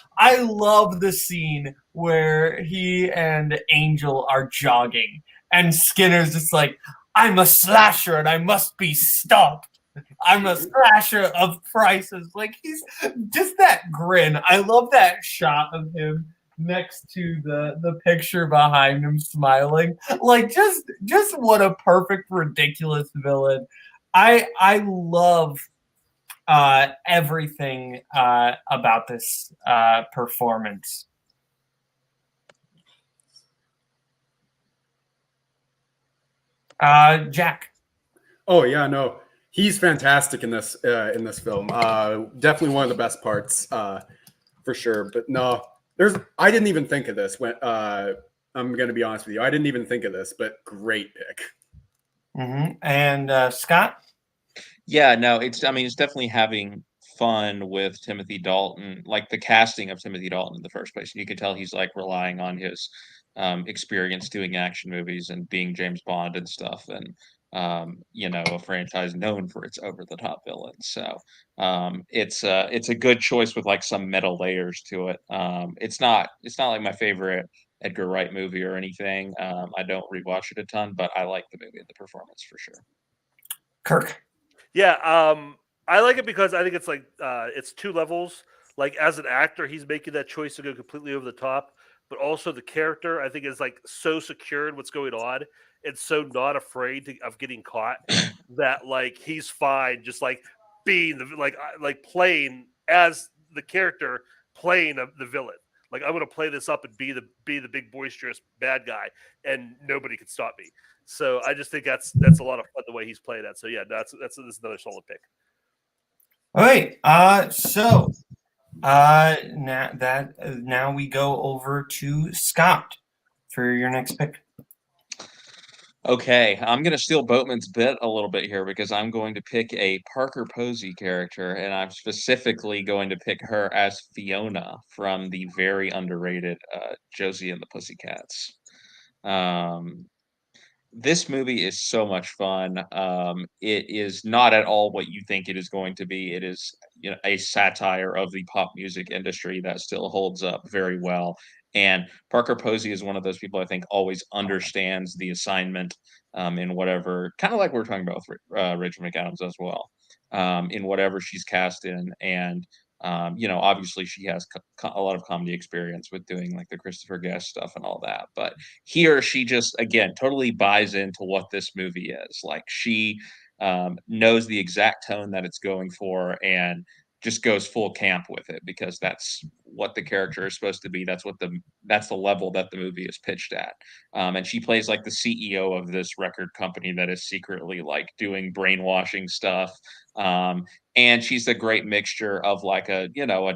the scene where he and Angel are jogging, and Skinner's just like, I'm a slasher and I must be stopped. I'm a slasher of prices. Like, he's just that grin. I love that shot of him next to the picture behind him smiling. Like, just what a perfect ridiculous villain. I love everything about this performance. Jack. Oh yeah, no, he's fantastic in this film. Definitely one of the best parts, for sure. But no, I didn't even think of this when I'm going to be honest with you. I didn't even think of this, but great pick. Mm-hmm. And Scott? Yeah, no, it's definitely having fun with Timothy Dalton, like the casting of Timothy Dalton in the first place. And you can tell he's like relying on his experience doing action movies and being James Bond and stuff. And a franchise known for its over-the-top villains. So it's a good choice with like some meta layers to it. It's not like my favorite Edgar Wright movie or anything. I don't rewatch it a ton, but I like the movie and the performance for sure. Kirk. Yeah, I like it because I think it's like it's two levels. Like as an actor, he's making that choice to go completely over the top, but also the character I think is like so secure in what's going on and so not afraid of getting caught that like he's fine just like being like playing as the character playing the villain. Like I'm going to play this up and be the big boisterous bad guy, and nobody can stop me. So I just think that's a lot of fun the way he's playing that. So yeah, that's another solid pick. All right. Now we go over to Scott for your next pick. Okay, I'm gonna steal Boatman's bit a little bit here because I'm going to pick a Parker Posey character, and I'm specifically going to pick her as Fiona from the very underrated Josie and the Pussycats. Um, this movie is so much fun. It is not at all what you think it is going to be. It is, a satire of the pop music industry that still holds up very well. And Parker Posey is one of those people I think always understands the assignment in whatever, kind of like we were talking about with Rachel McAdams as well, in whatever she's cast in. And obviously she has a lot of comedy experience with doing like the Christopher Guest stuff and all that. But here she just again totally buys into what this movie is. Like she knows the exact tone that it's going for and just goes full camp with it because that's what the character is supposed to be. That's the level that the movie is pitched at. And she plays like the CEO of this record company that is secretly like doing brainwashing stuff. And she's a great mixture of like a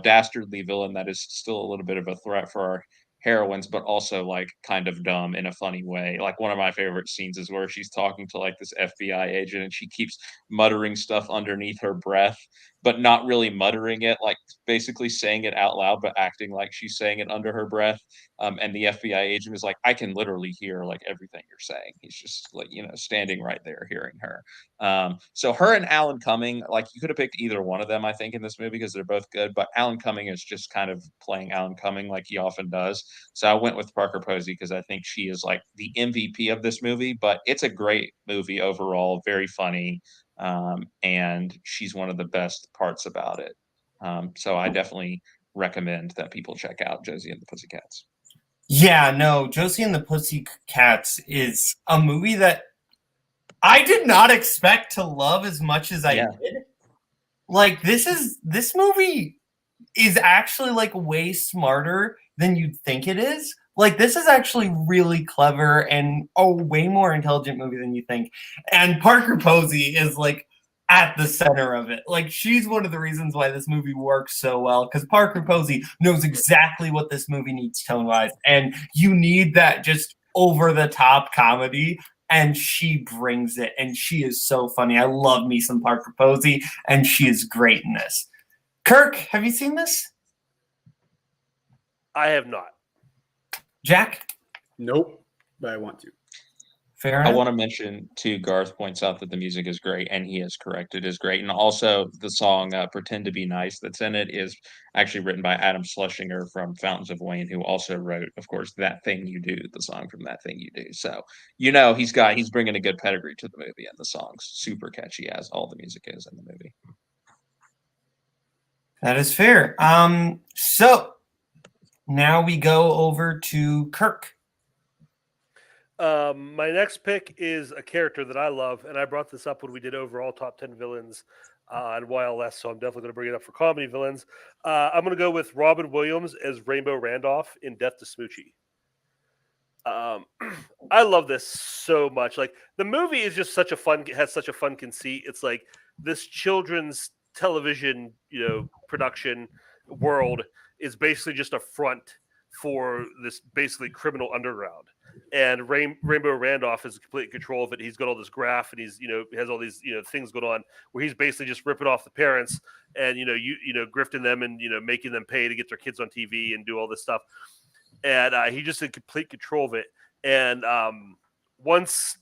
dastardly villain that is still a little bit of a threat for our heroines, but also like kind of dumb in a funny way. Like one of my favorite scenes is where she's talking to like this FBI agent and she keeps muttering stuff underneath her breath, but not really muttering it, like basically saying it out loud, but acting like she's saying it under her breath. And the FBI agent is like, I can literally hear like everything you're saying. He's just like, standing right there hearing her. So her and Alan Cumming, like you could have picked either one of them, I think, in this movie because they're both good. But Alan Cumming is just kind of playing Alan Cumming like he often does. So I went with Parker Posey because I think she is like the MVP of this movie. But it's a great movie overall, very funny, and she's one of the best parts about it. So I definitely recommend that people check out Josie and the Pussycats. Yeah, no, Josie and the Pussycats is a movie that I did not expect to love as much as I did. Like this movie is actually like way smarter than you'd think it is. Like this is actually really clever and a way more intelligent movie than you think. And Parker Posey is like at the center of it. Like she's one of the reasons why this movie works so well because Parker Posey knows exactly what this movie needs tone-wise. And you need that just over-the-top comedy and she brings it and she is so funny. I love me some Parker Posey and she is great in this. Kirk, have you seen this? I have not. Jack? Nope, but I want to. Fair enough. I want to mention too, Garth points out that the music is great, and he is correct. It is great. And also the song Pretend to Be Nice that's in it is actually written by Adam Schlesinger from Fountains of Wayne, who also wrote, of course, That Thing You Do, the song from That Thing You Do. So, he's bringing a good pedigree to the movie, and the song's super catchy as all the music is in the movie. That is fair. So now we go over to Kirk. My next pick is a character that I love, and I brought this up when we did overall top 10 villains on YLS, so I'm definitely going to bring it up for comedy villains. I'm going to go with Robin Williams as Rainbow Randolph in Death to Smoochie. I love this so much. Like the movie is just has such a fun conceit. It's like this children's television, production world is basically just a front for this basically criminal underground. And Rainbow Randolph is in complete control of it. He's got all this graph, and he's has all these things going on where he's basically just ripping off the parents and grifting them and making them pay to get their kids on TV and do all this stuff. And he's just in complete control of it. And once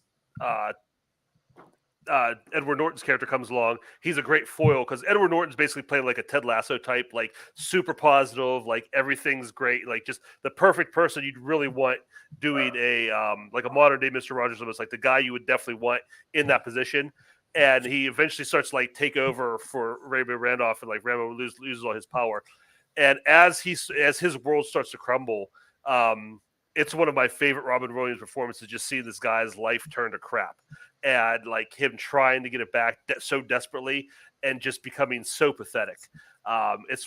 Edward Norton's character comes along, he's a great foil because Edward Norton's basically playing like a Ted Lasso type, like super positive, like everything's great, like just the perfect person you'd really want doing a like a modern day Mr. Rogers, almost like the guy you would definitely want in that position. And he eventually starts to like take over for Rainbow Randolph, and like Rainbow loses all his power. And as his world starts to crumble, it's one of my favorite Robin Williams performances, just seeing this guy's life turn to crap. And like him trying to get it back so desperately and just becoming so pathetic. It's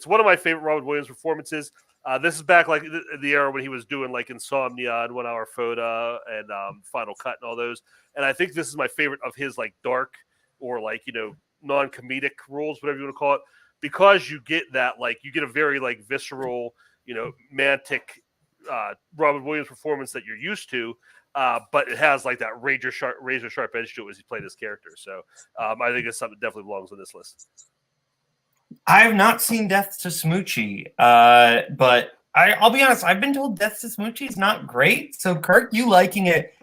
one of my favorite Robin Williams performances. This is back like the era when he was doing like Insomnia and 1 Hour Photo and Final Cut and all those. And I think this is my favorite of his like dark or like, non-comedic roles, whatever you want to call it, because you get that, like you get a very like visceral, mantic Robin Williams performance that you're used to. but it has like that razor sharp edge to it as he played his character. So I think it's something that definitely belongs on this list. I have not seen Death to Smoochie, but I'll be honest. I've been told Death to Smoochie is not great. So Kirk, you liking it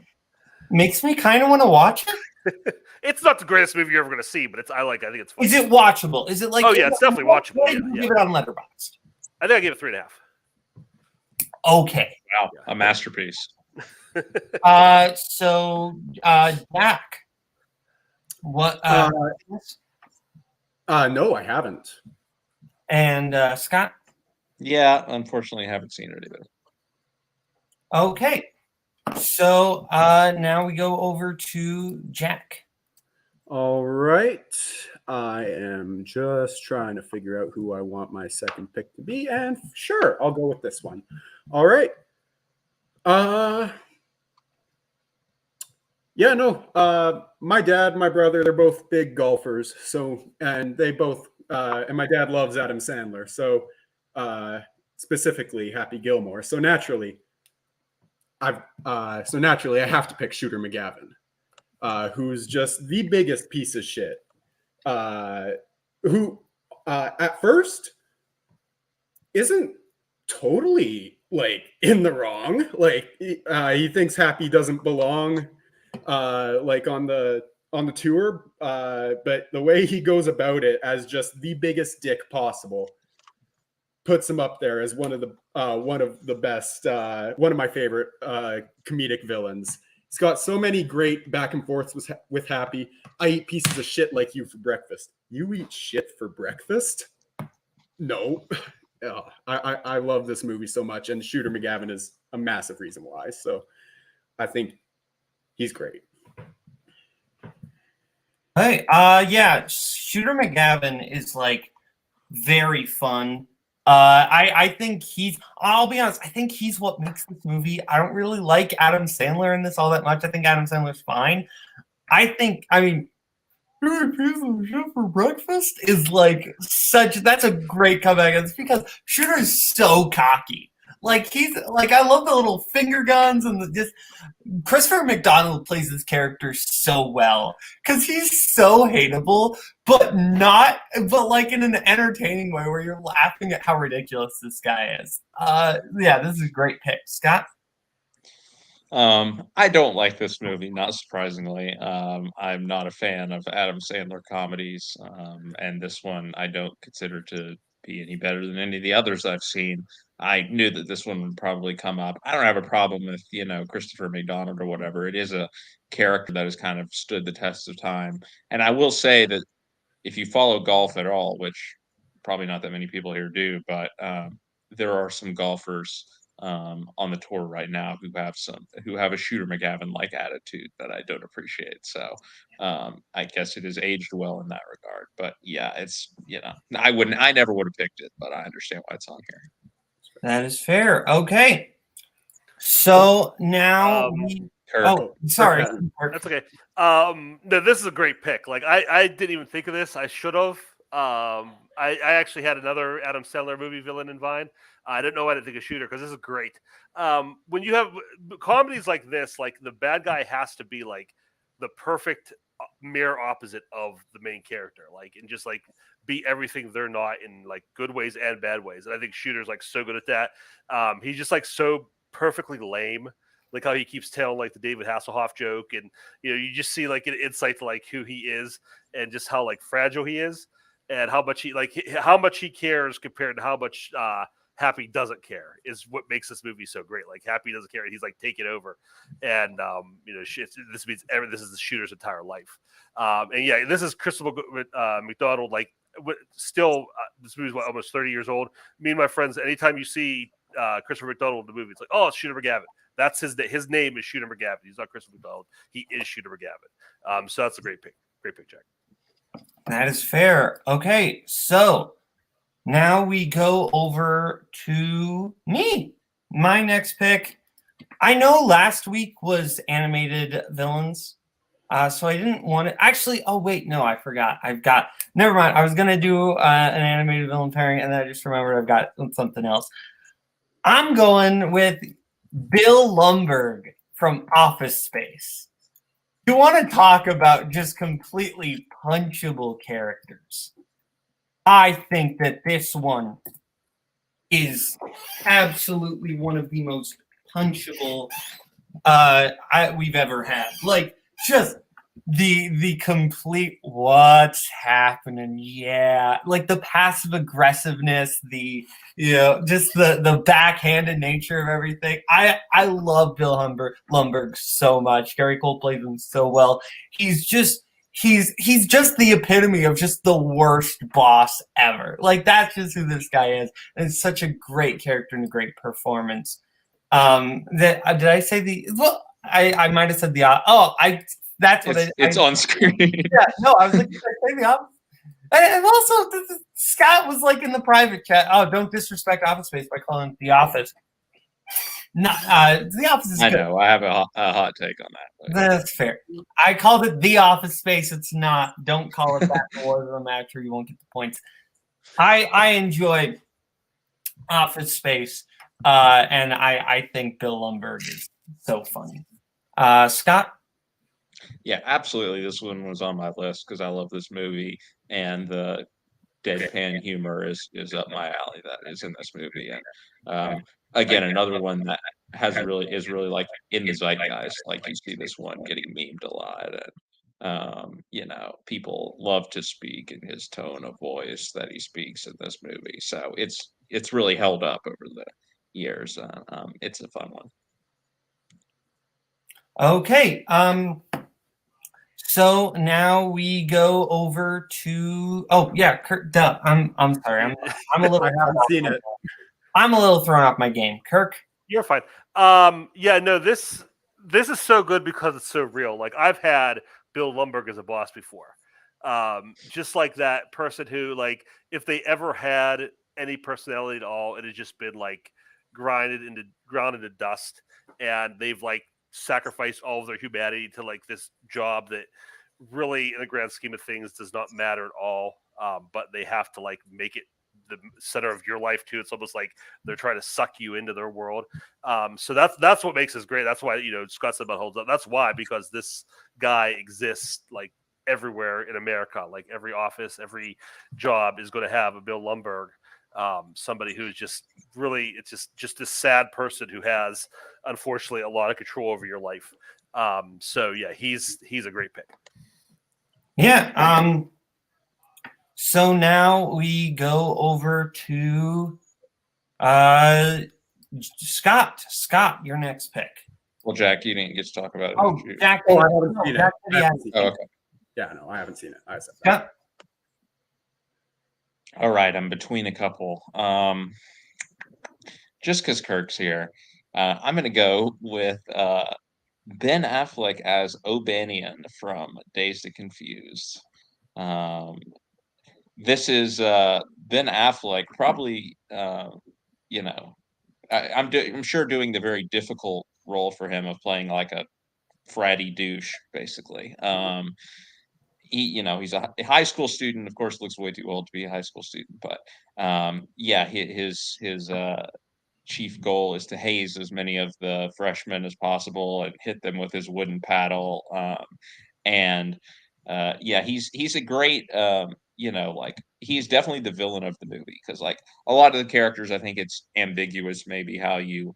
makes me kind of want to watch it. It's not the greatest movie you're ever going to see, but I think it's fun. Is it watchable? Is it like? Oh yeah, it's definitely watchable. What did you give it on Letterboxd? I think I gave it 3.5. Okay. Wow, a masterpiece. So Jack, what? No, I haven't. And Scott. Yeah, unfortunately, I haven't seen it either. Okay. So now we go over to Jack. All right. I am just trying to figure out who I want my second pick to be, and sure, I'll go with this one. All right. Yeah, no. My dad, my brother, they're both big golfers. And my dad loves Adam Sandler. So, specifically Happy Gilmore. So naturally, I have to pick Shooter McGavin, who's just the biggest piece of shit. Who at first isn't totally like in the wrong. Like he thinks Happy doesn't belong like on the tour, but the way he goes about it as just the biggest dick possible puts him up there as one of the best, one of my favorite comedic villains. He's got so many great back and forths with Happy. I eat pieces of shit like you for breakfast. You eat shit for breakfast? No. I love this movie so much, and Shooter McGavin is a massive reason why. So I think he's great. Hey, yeah, Shooter McGavin is like very fun. I think I'll be honest, I think he's what makes this movie. I don't really like Adam Sandler in this all that much. I think Adam Sandler's fine. Shooter for breakfast is like that's a great comeback. It's because Shooter is so cocky. Like he's like, I love the little finger guns and Christopher McDonald plays his character so well because he's so hateable, but like in an entertaining way where you're laughing at how ridiculous this guy is. Yeah, this is a great pick, Scott. I don't like this movie, not surprisingly. I'm not a fan of Adam Sandler comedies, and this one I don't consider to be any better than any of the others I've seen. I knew that this one would probably come up. I don't have a problem with, Christopher McDonald or whatever. It is a character that has kind of stood the test of time. And I will say that if you follow golf at all, which probably not that many people here do, but there are some golfers on the tour right now who have a Shooter McGavin like attitude that I don't appreciate. So I guess it is aged well in that regard. But yeah, it's I never would have picked it, but I understand why it's on here. That is fair. Okay. So now sorry. That's okay. No, this is a great pick. Like I didn't even think of this. I should have. I actually had another Adam Sandler movie villain in mind. I didn't know why I didn't think of Shooter because this is great. When you have comedies like this, like the bad guy has to be like the perfect mirror opposite of the main character, like, and just like be everything they're not in like good ways and bad ways. And I think Shooter's like so good at that. He's just like so perfectly lame. Like how he keeps telling like the David Hasselhoff joke, and you just see like an insight to like who he is and just how like fragile he is, and how much he cares compared to how much Happy doesn't care is what makes this movie so great. Like Happy doesn't care; he's like taking over, and this means this is the Shooter's entire life. And yeah, this is Christopher McDonald. Like still, this movie's almost 30 years old. Me and my friends, anytime you see Christopher McDonald in the movie, it's like, oh, it's Shooter McGavin. That's his name is Shooter McGavin. He's not Christopher McDonald. He is Shooter McGavin. So that's a great pick. Great pick, Jack. That is fair. Okay, so now we go over to me. My next pick. I know last week was animated villains, so I didn't want to actually. Oh wait, no, I forgot. Never mind. I was gonna do an animated villain pairing, and then I just remembered I've got something else. I'm going with Bill Lumbergh from Office Space. You want to talk about just completely punchable characters? I think that this one is absolutely one of the most punchable we've ever had. Like, just the complete what's happening, yeah, like the passive aggressiveness, the just the backhanded nature of everything. I love Bill Lumbergh so much. Gary Cole plays him so well. He's just the epitome of just the worst boss ever. Like, that's just who this guy is, and it's such a great character and a great performance. Did I say the? Well, I might have said the. That's what it's on screen. Yeah, no, I was like, did I say the opposite? And also, Scott was like in the private chat. Oh, don't disrespect Office Space by calling it The Office. Not The Office is good. I know. I have a hot take on that. That's fair. I called it The Office Space. It's not. Don't call it that for the match, or you won't get the points. I enjoyed Office Space, and I think Bill Lumbergh is so funny. Scott? Yeah, absolutely. This one was on my list because I love this movie, and the deadpan humor is up my alley. That is in this movie, and again, another one that is really like in the zeitgeist. Like, you see this one getting memed a lot, and people love to speak in his tone of voice that he speaks in this movie. So it's really held up over the years. It's a fun one. Okay. So now we go over to. Oh yeah, Kirk. Duh. I'm sorry. I'm a little. I haven't seen it. I'm a little thrown off my game. Kirk. You're fine. Yeah, no, this is so good because it's so real. Like, I've had Bill Lumbergh as a boss before. Just like that person who, like, if they ever had any personality at all, it had just been like ground into dust, and they've like sacrificed all of their humanity to like this job that really, in the grand scheme of things, does not matter at all. But they have to like make it the center of your life too. It's almost like they're trying to suck you into their world. So that's what makes this great. That's why, Scott said about holds up. That's why, because this guy exists like everywhere in America. Like, every office, every job is going to have a Bill Lumbergh. Somebody who's just really, it's just this sad person who has, unfortunately, a lot of control over your life. So yeah, he's a great pick. Yeah. So now we go over to Scott. Scott, your next pick. Well, Jack, you didn't get to talk about it. Oh, Jack. I haven't seen it. Oh, okay. Yeah, no, I haven't seen it. I said that. Scott. All right, I'm between a couple. Just because Kirk's here, I'm going to go with Ben Affleck as O'Banion from Dazed and Confused. This is Ben Affleck, probably, I'm sure doing the very difficult role for him of playing like a fratty douche, basically. He's a high school student. Of course, looks way too old to be a high school student, but his chief goal is to haze as many of the freshmen as possible and hit them with his wooden paddle. He's a great, he's definitely the villain of the movie, because like a lot of the characters, I think it's ambiguous maybe how you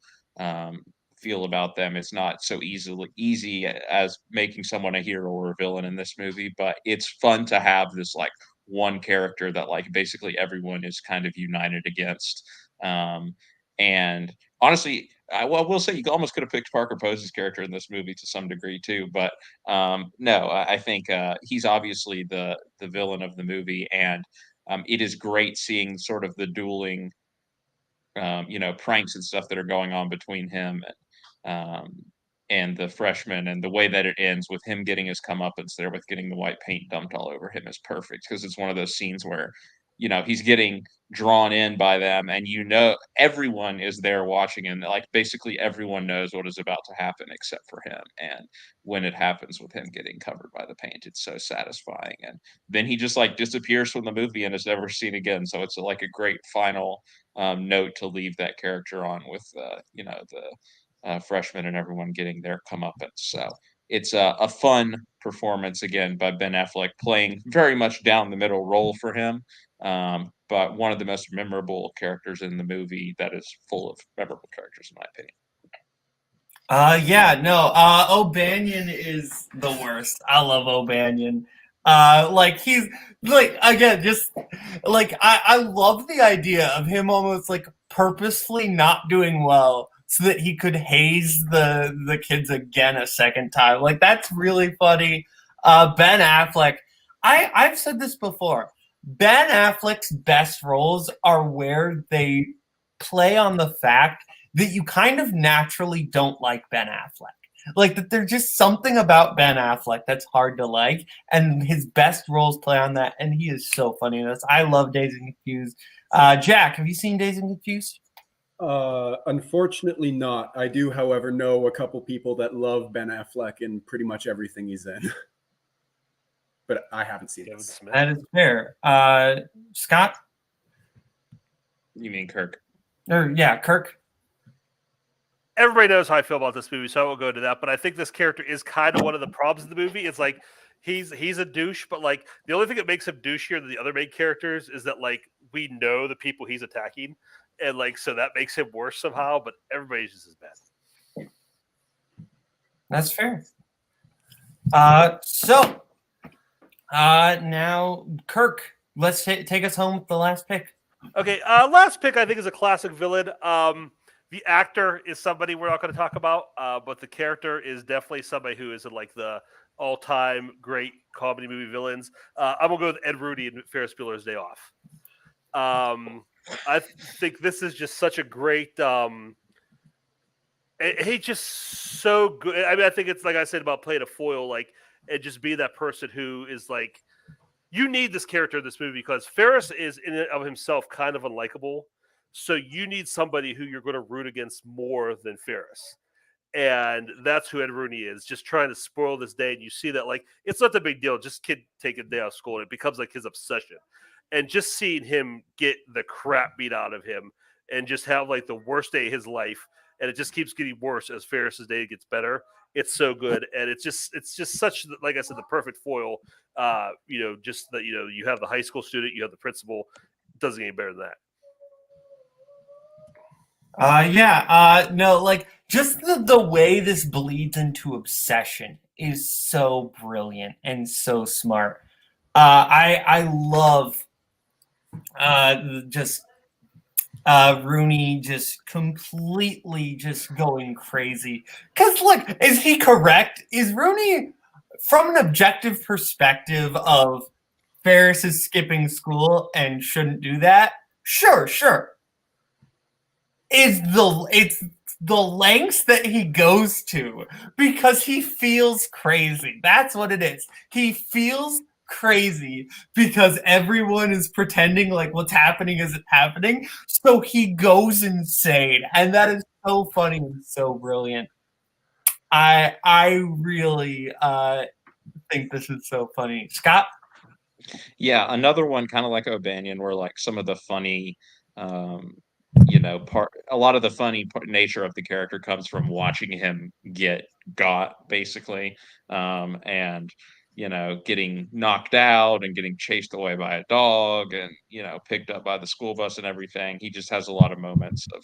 feel about them. It's not so easy as making someone a hero or a villain in this movie, but it's fun to have this like one character that like basically everyone is kind of united against. And honestly, I will say you almost could have picked Parker Pose's character in this movie to some degree too, but no, I think he's obviously the villain of the movie, and it is great seeing sort of the dueling pranks and stuff that are going on between him and the freshman, and the way that it ends with him getting his comeuppance there with getting the white paint dumped all over him is perfect, because it's one of those scenes where he's getting drawn in by them, and everyone is there watching him. Like, basically everyone knows what is about to happen except for him, and when it happens with him getting covered by the paint, it's so satisfying. And then he just like disappears from the movie and is never seen again, so it's like a great final note to leave that character on with freshmen and everyone getting their comeuppance. So it's a fun performance again by Ben Affleck, playing very much down the middle role for him. But one of the most memorable characters in the movie that is full of memorable characters, in my opinion. Yeah, no, O'Banion is the worst. I love O'Banion. Like he's like again, just like I love the idea of him almost like purposefully not doing well so that he could haze the kids again a second time. Like that's really funny. Ben Affleck, I've said this before. Ben Affleck's best roles are where they play on the fact that you kind of naturally don't like Ben Affleck. Like that there's just something about Ben Affleck that's hard to like, and his best roles play on that, and he is so funny in this. I love Dazed and Confused. Jack, have you seen Dazed and Confused? Unfortunately not. I do, however, know a couple people that love Ben Affleck in pretty much everything he's in. But I haven't seen it. That is fair. Scott? You mean Kirk? Or yeah, Kirk. Everybody knows how I feel about this movie, so I won't go into that. But I think this character is kind of one of the problems of the movie. It's like he's a douche, but like the only thing that makes him douchier than the other main characters is that like we know the people he's attacking, and like so that makes him worse somehow. But everybody's just as bad. That's fair. Now Kirk, let's take us home with the last pick. Okay, last pick I think is a classic villain. The actor is somebody we're not going to talk about, but the character is definitely somebody who is in like the all-time great comedy movie villains. I'm going to go with Ed Rooney in Ferris Bueller's Day Off. I think this is just such a great he's just so good. I mean, I think it's like I said about playing a foil, like, and just be that person who is like, you need this character in this movie because Ferris is in and of himself kind of unlikable. So you need somebody who you're going to root against more than Ferris. And that's who Ed Rooney is, just trying to spoil this day. And you see that, like, it's not the big deal. Just kid take a day off school, and it becomes like his obsession. And just seeing him get the crap beat out of him and just have like the worst day of his life. And it just keeps getting worse as Ferris's day gets better. It's so good. And it's just such, like I said, the perfect foil. Just that, you have the high school student, you have the principal. It doesn't get any better than that. No, like just the way this bleeds into obsession is so brilliant and so smart. I love Rooney just completely just going crazy. Because look, is he correct? Is Rooney, from an objective perspective of Ferris is skipping school and shouldn't do that? Sure. It's the lengths that he goes to because he feels crazy. That's what it is. He feels crazy because everyone is pretending like what's happening isn't happening. So he goes insane. And that is so funny and so brilliant. I really think this is so funny. Scott? Yeah, another one kind of like O'Banion, where like some of the funny a lot of the funny nature of the character comes from watching him get got, basically, and getting knocked out and getting chased away by a dog and picked up by the school bus and everything. He just has a lot of moments of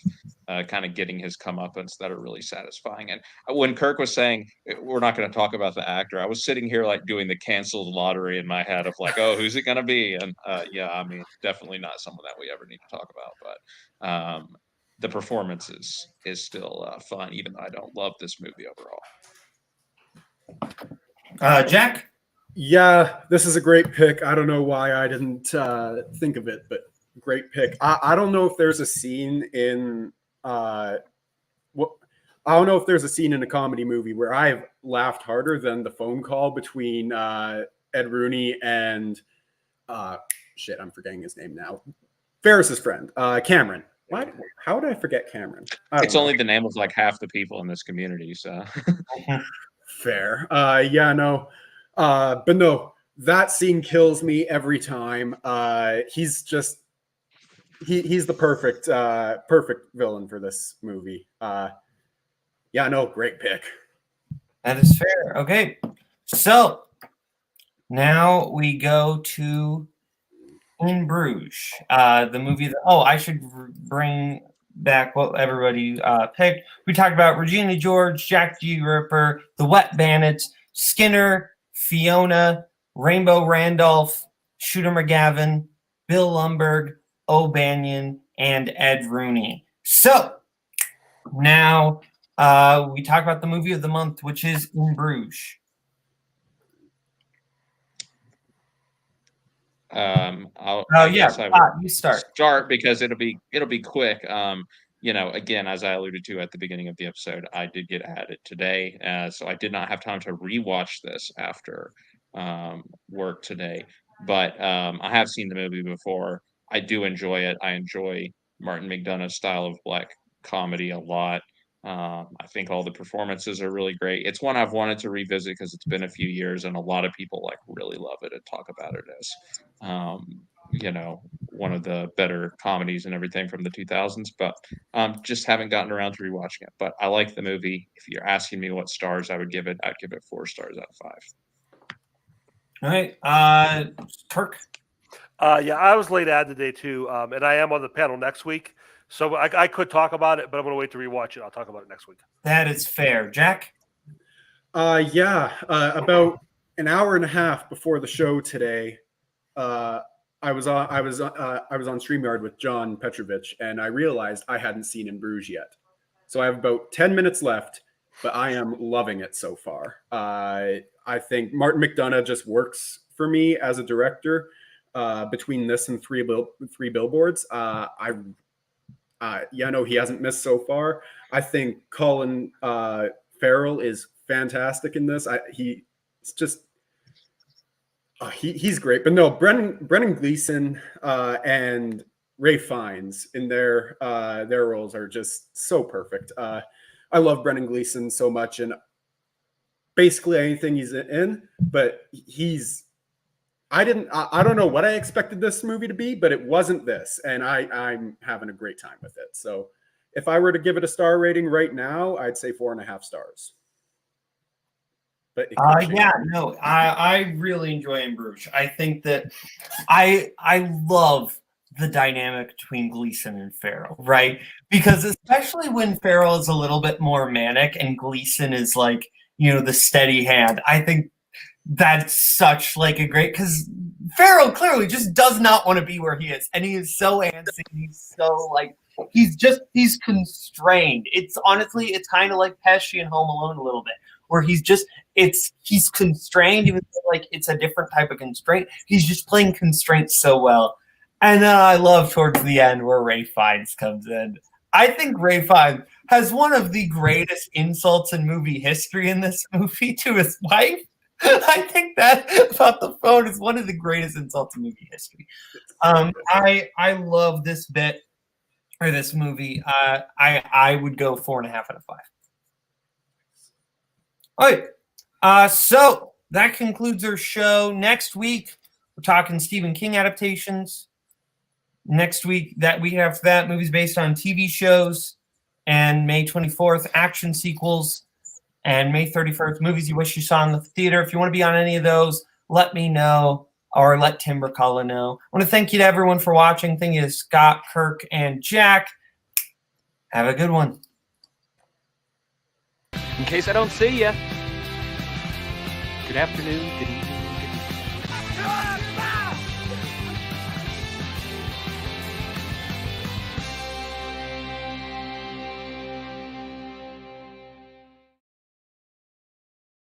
kind of getting his comeuppance that are really satisfying. And when Kirk was saying we're not going to talk about the actor, I was sitting here like doing the canceled lottery in my head of like, oh, who's it going to be? And yeah, I mean, definitely not someone that we ever need to talk about, but the performance is still fun, even though I don't love this movie overall. Jack? Yeah, this is a great pick. I don't know why I didn't think of it, but great pick. I don't know if there's a scene in I don't know if there's a scene in a comedy movie where I've laughed harder than the phone call between Ed Rooney and I'm forgetting his name now. Ferris's friend, Cameron. What? How did I forget Cameron? It's only the name of like half the people in this community, so fair. Yeah, no. But no, that scene kills me every time. He's just he's the perfect villain for this movie. Yeah, no, great pick. That is fair. Okay. So now we go to In Bruges, the movie that, I should bring back what everybody picked. We talked about Regina George, Jack G. Ripper, The Wet Bandits, Skinner, Fiona, Rainbow Randolph, Shooter McGavin, Bill Lumberg, O'Banion, and Ed Rooney. So now we talk about the movie of the month, which is In Bruges. You start because it'll be quick. Again, as I alluded to at the beginning of the episode, I did get added today, so I did not have time to rewatch this after work today. But I have seen the movie before. I do enjoy it. I enjoy Martin McDonagh's style of black comedy a lot. I think all the performances are really great. It's one I've wanted to revisit because it's been a few years, and a lot of people really love it and talk about it as one of the better comedies and everything from the 2000s. But just haven't gotten around to rewatching it. But I like the movie. If you're asking me what stars I would give it, I'd give it 4 stars out of 5. All right, Kirk. Yeah, I was late added today too, and I am on the panel next week. So I could talk about it, but I'm going to wait to rewatch it. I'll talk about it next week. That is fair. Jack? About an hour and a half before the show today, I was on StreamYard with John Petrovich, and I realized I hadn't seen In Bruges yet. So I have about 10 minutes left, but I am loving it so far. I think Martin McDonagh just works for me as a director. Between this and three billboards, he hasn't missed so far. I think Colin Farrell is fantastic in this. He's great. But no, Brendan Gleeson and Ray Fiennes in their roles are just so perfect. I love Brendan Gleeson so much, and basically anything he's in. But I don't know what I expected this movie to be, but it wasn't this, and I'm having a great time with it. So if I were to give it a star rating right now, I'd say 4.5 stars. But I really enjoy In Bruges. I think that I love the dynamic between Gleeson and Farrell, right? Because especially when Farrell is a little bit more manic and Gleeson is the steady hand, I think that's such a great, because Farrell clearly just does not want to be where he is, and he is so antsy. He's so he's constrained. It's kind of like Pesci in Home Alone a little bit, where he's constrained, even though it's a different type of constraint. He's just playing constraints so well. And then I love towards the end where Ray Fiennes comes in. I think Ray Fiennes has one of the greatest insults in movie history in this movie to his wife. I think that about the phone is one of the greatest insults in movie history. I love this bit or this movie. I would go 4.5 out of 5. All right. So that concludes our show. Next week we're talking Stephen King adaptations. Next week movies based on TV shows, and May 24th action sequels. And May 31st, movies you wish you saw in the theater. If you want to be on any of those, let me know, or let Tim Brzakala know. I want to thank you to everyone for watching. Thank you to Scott, Kirk, and Jack. Have a good one. In case I don't see you, good afternoon, good evening,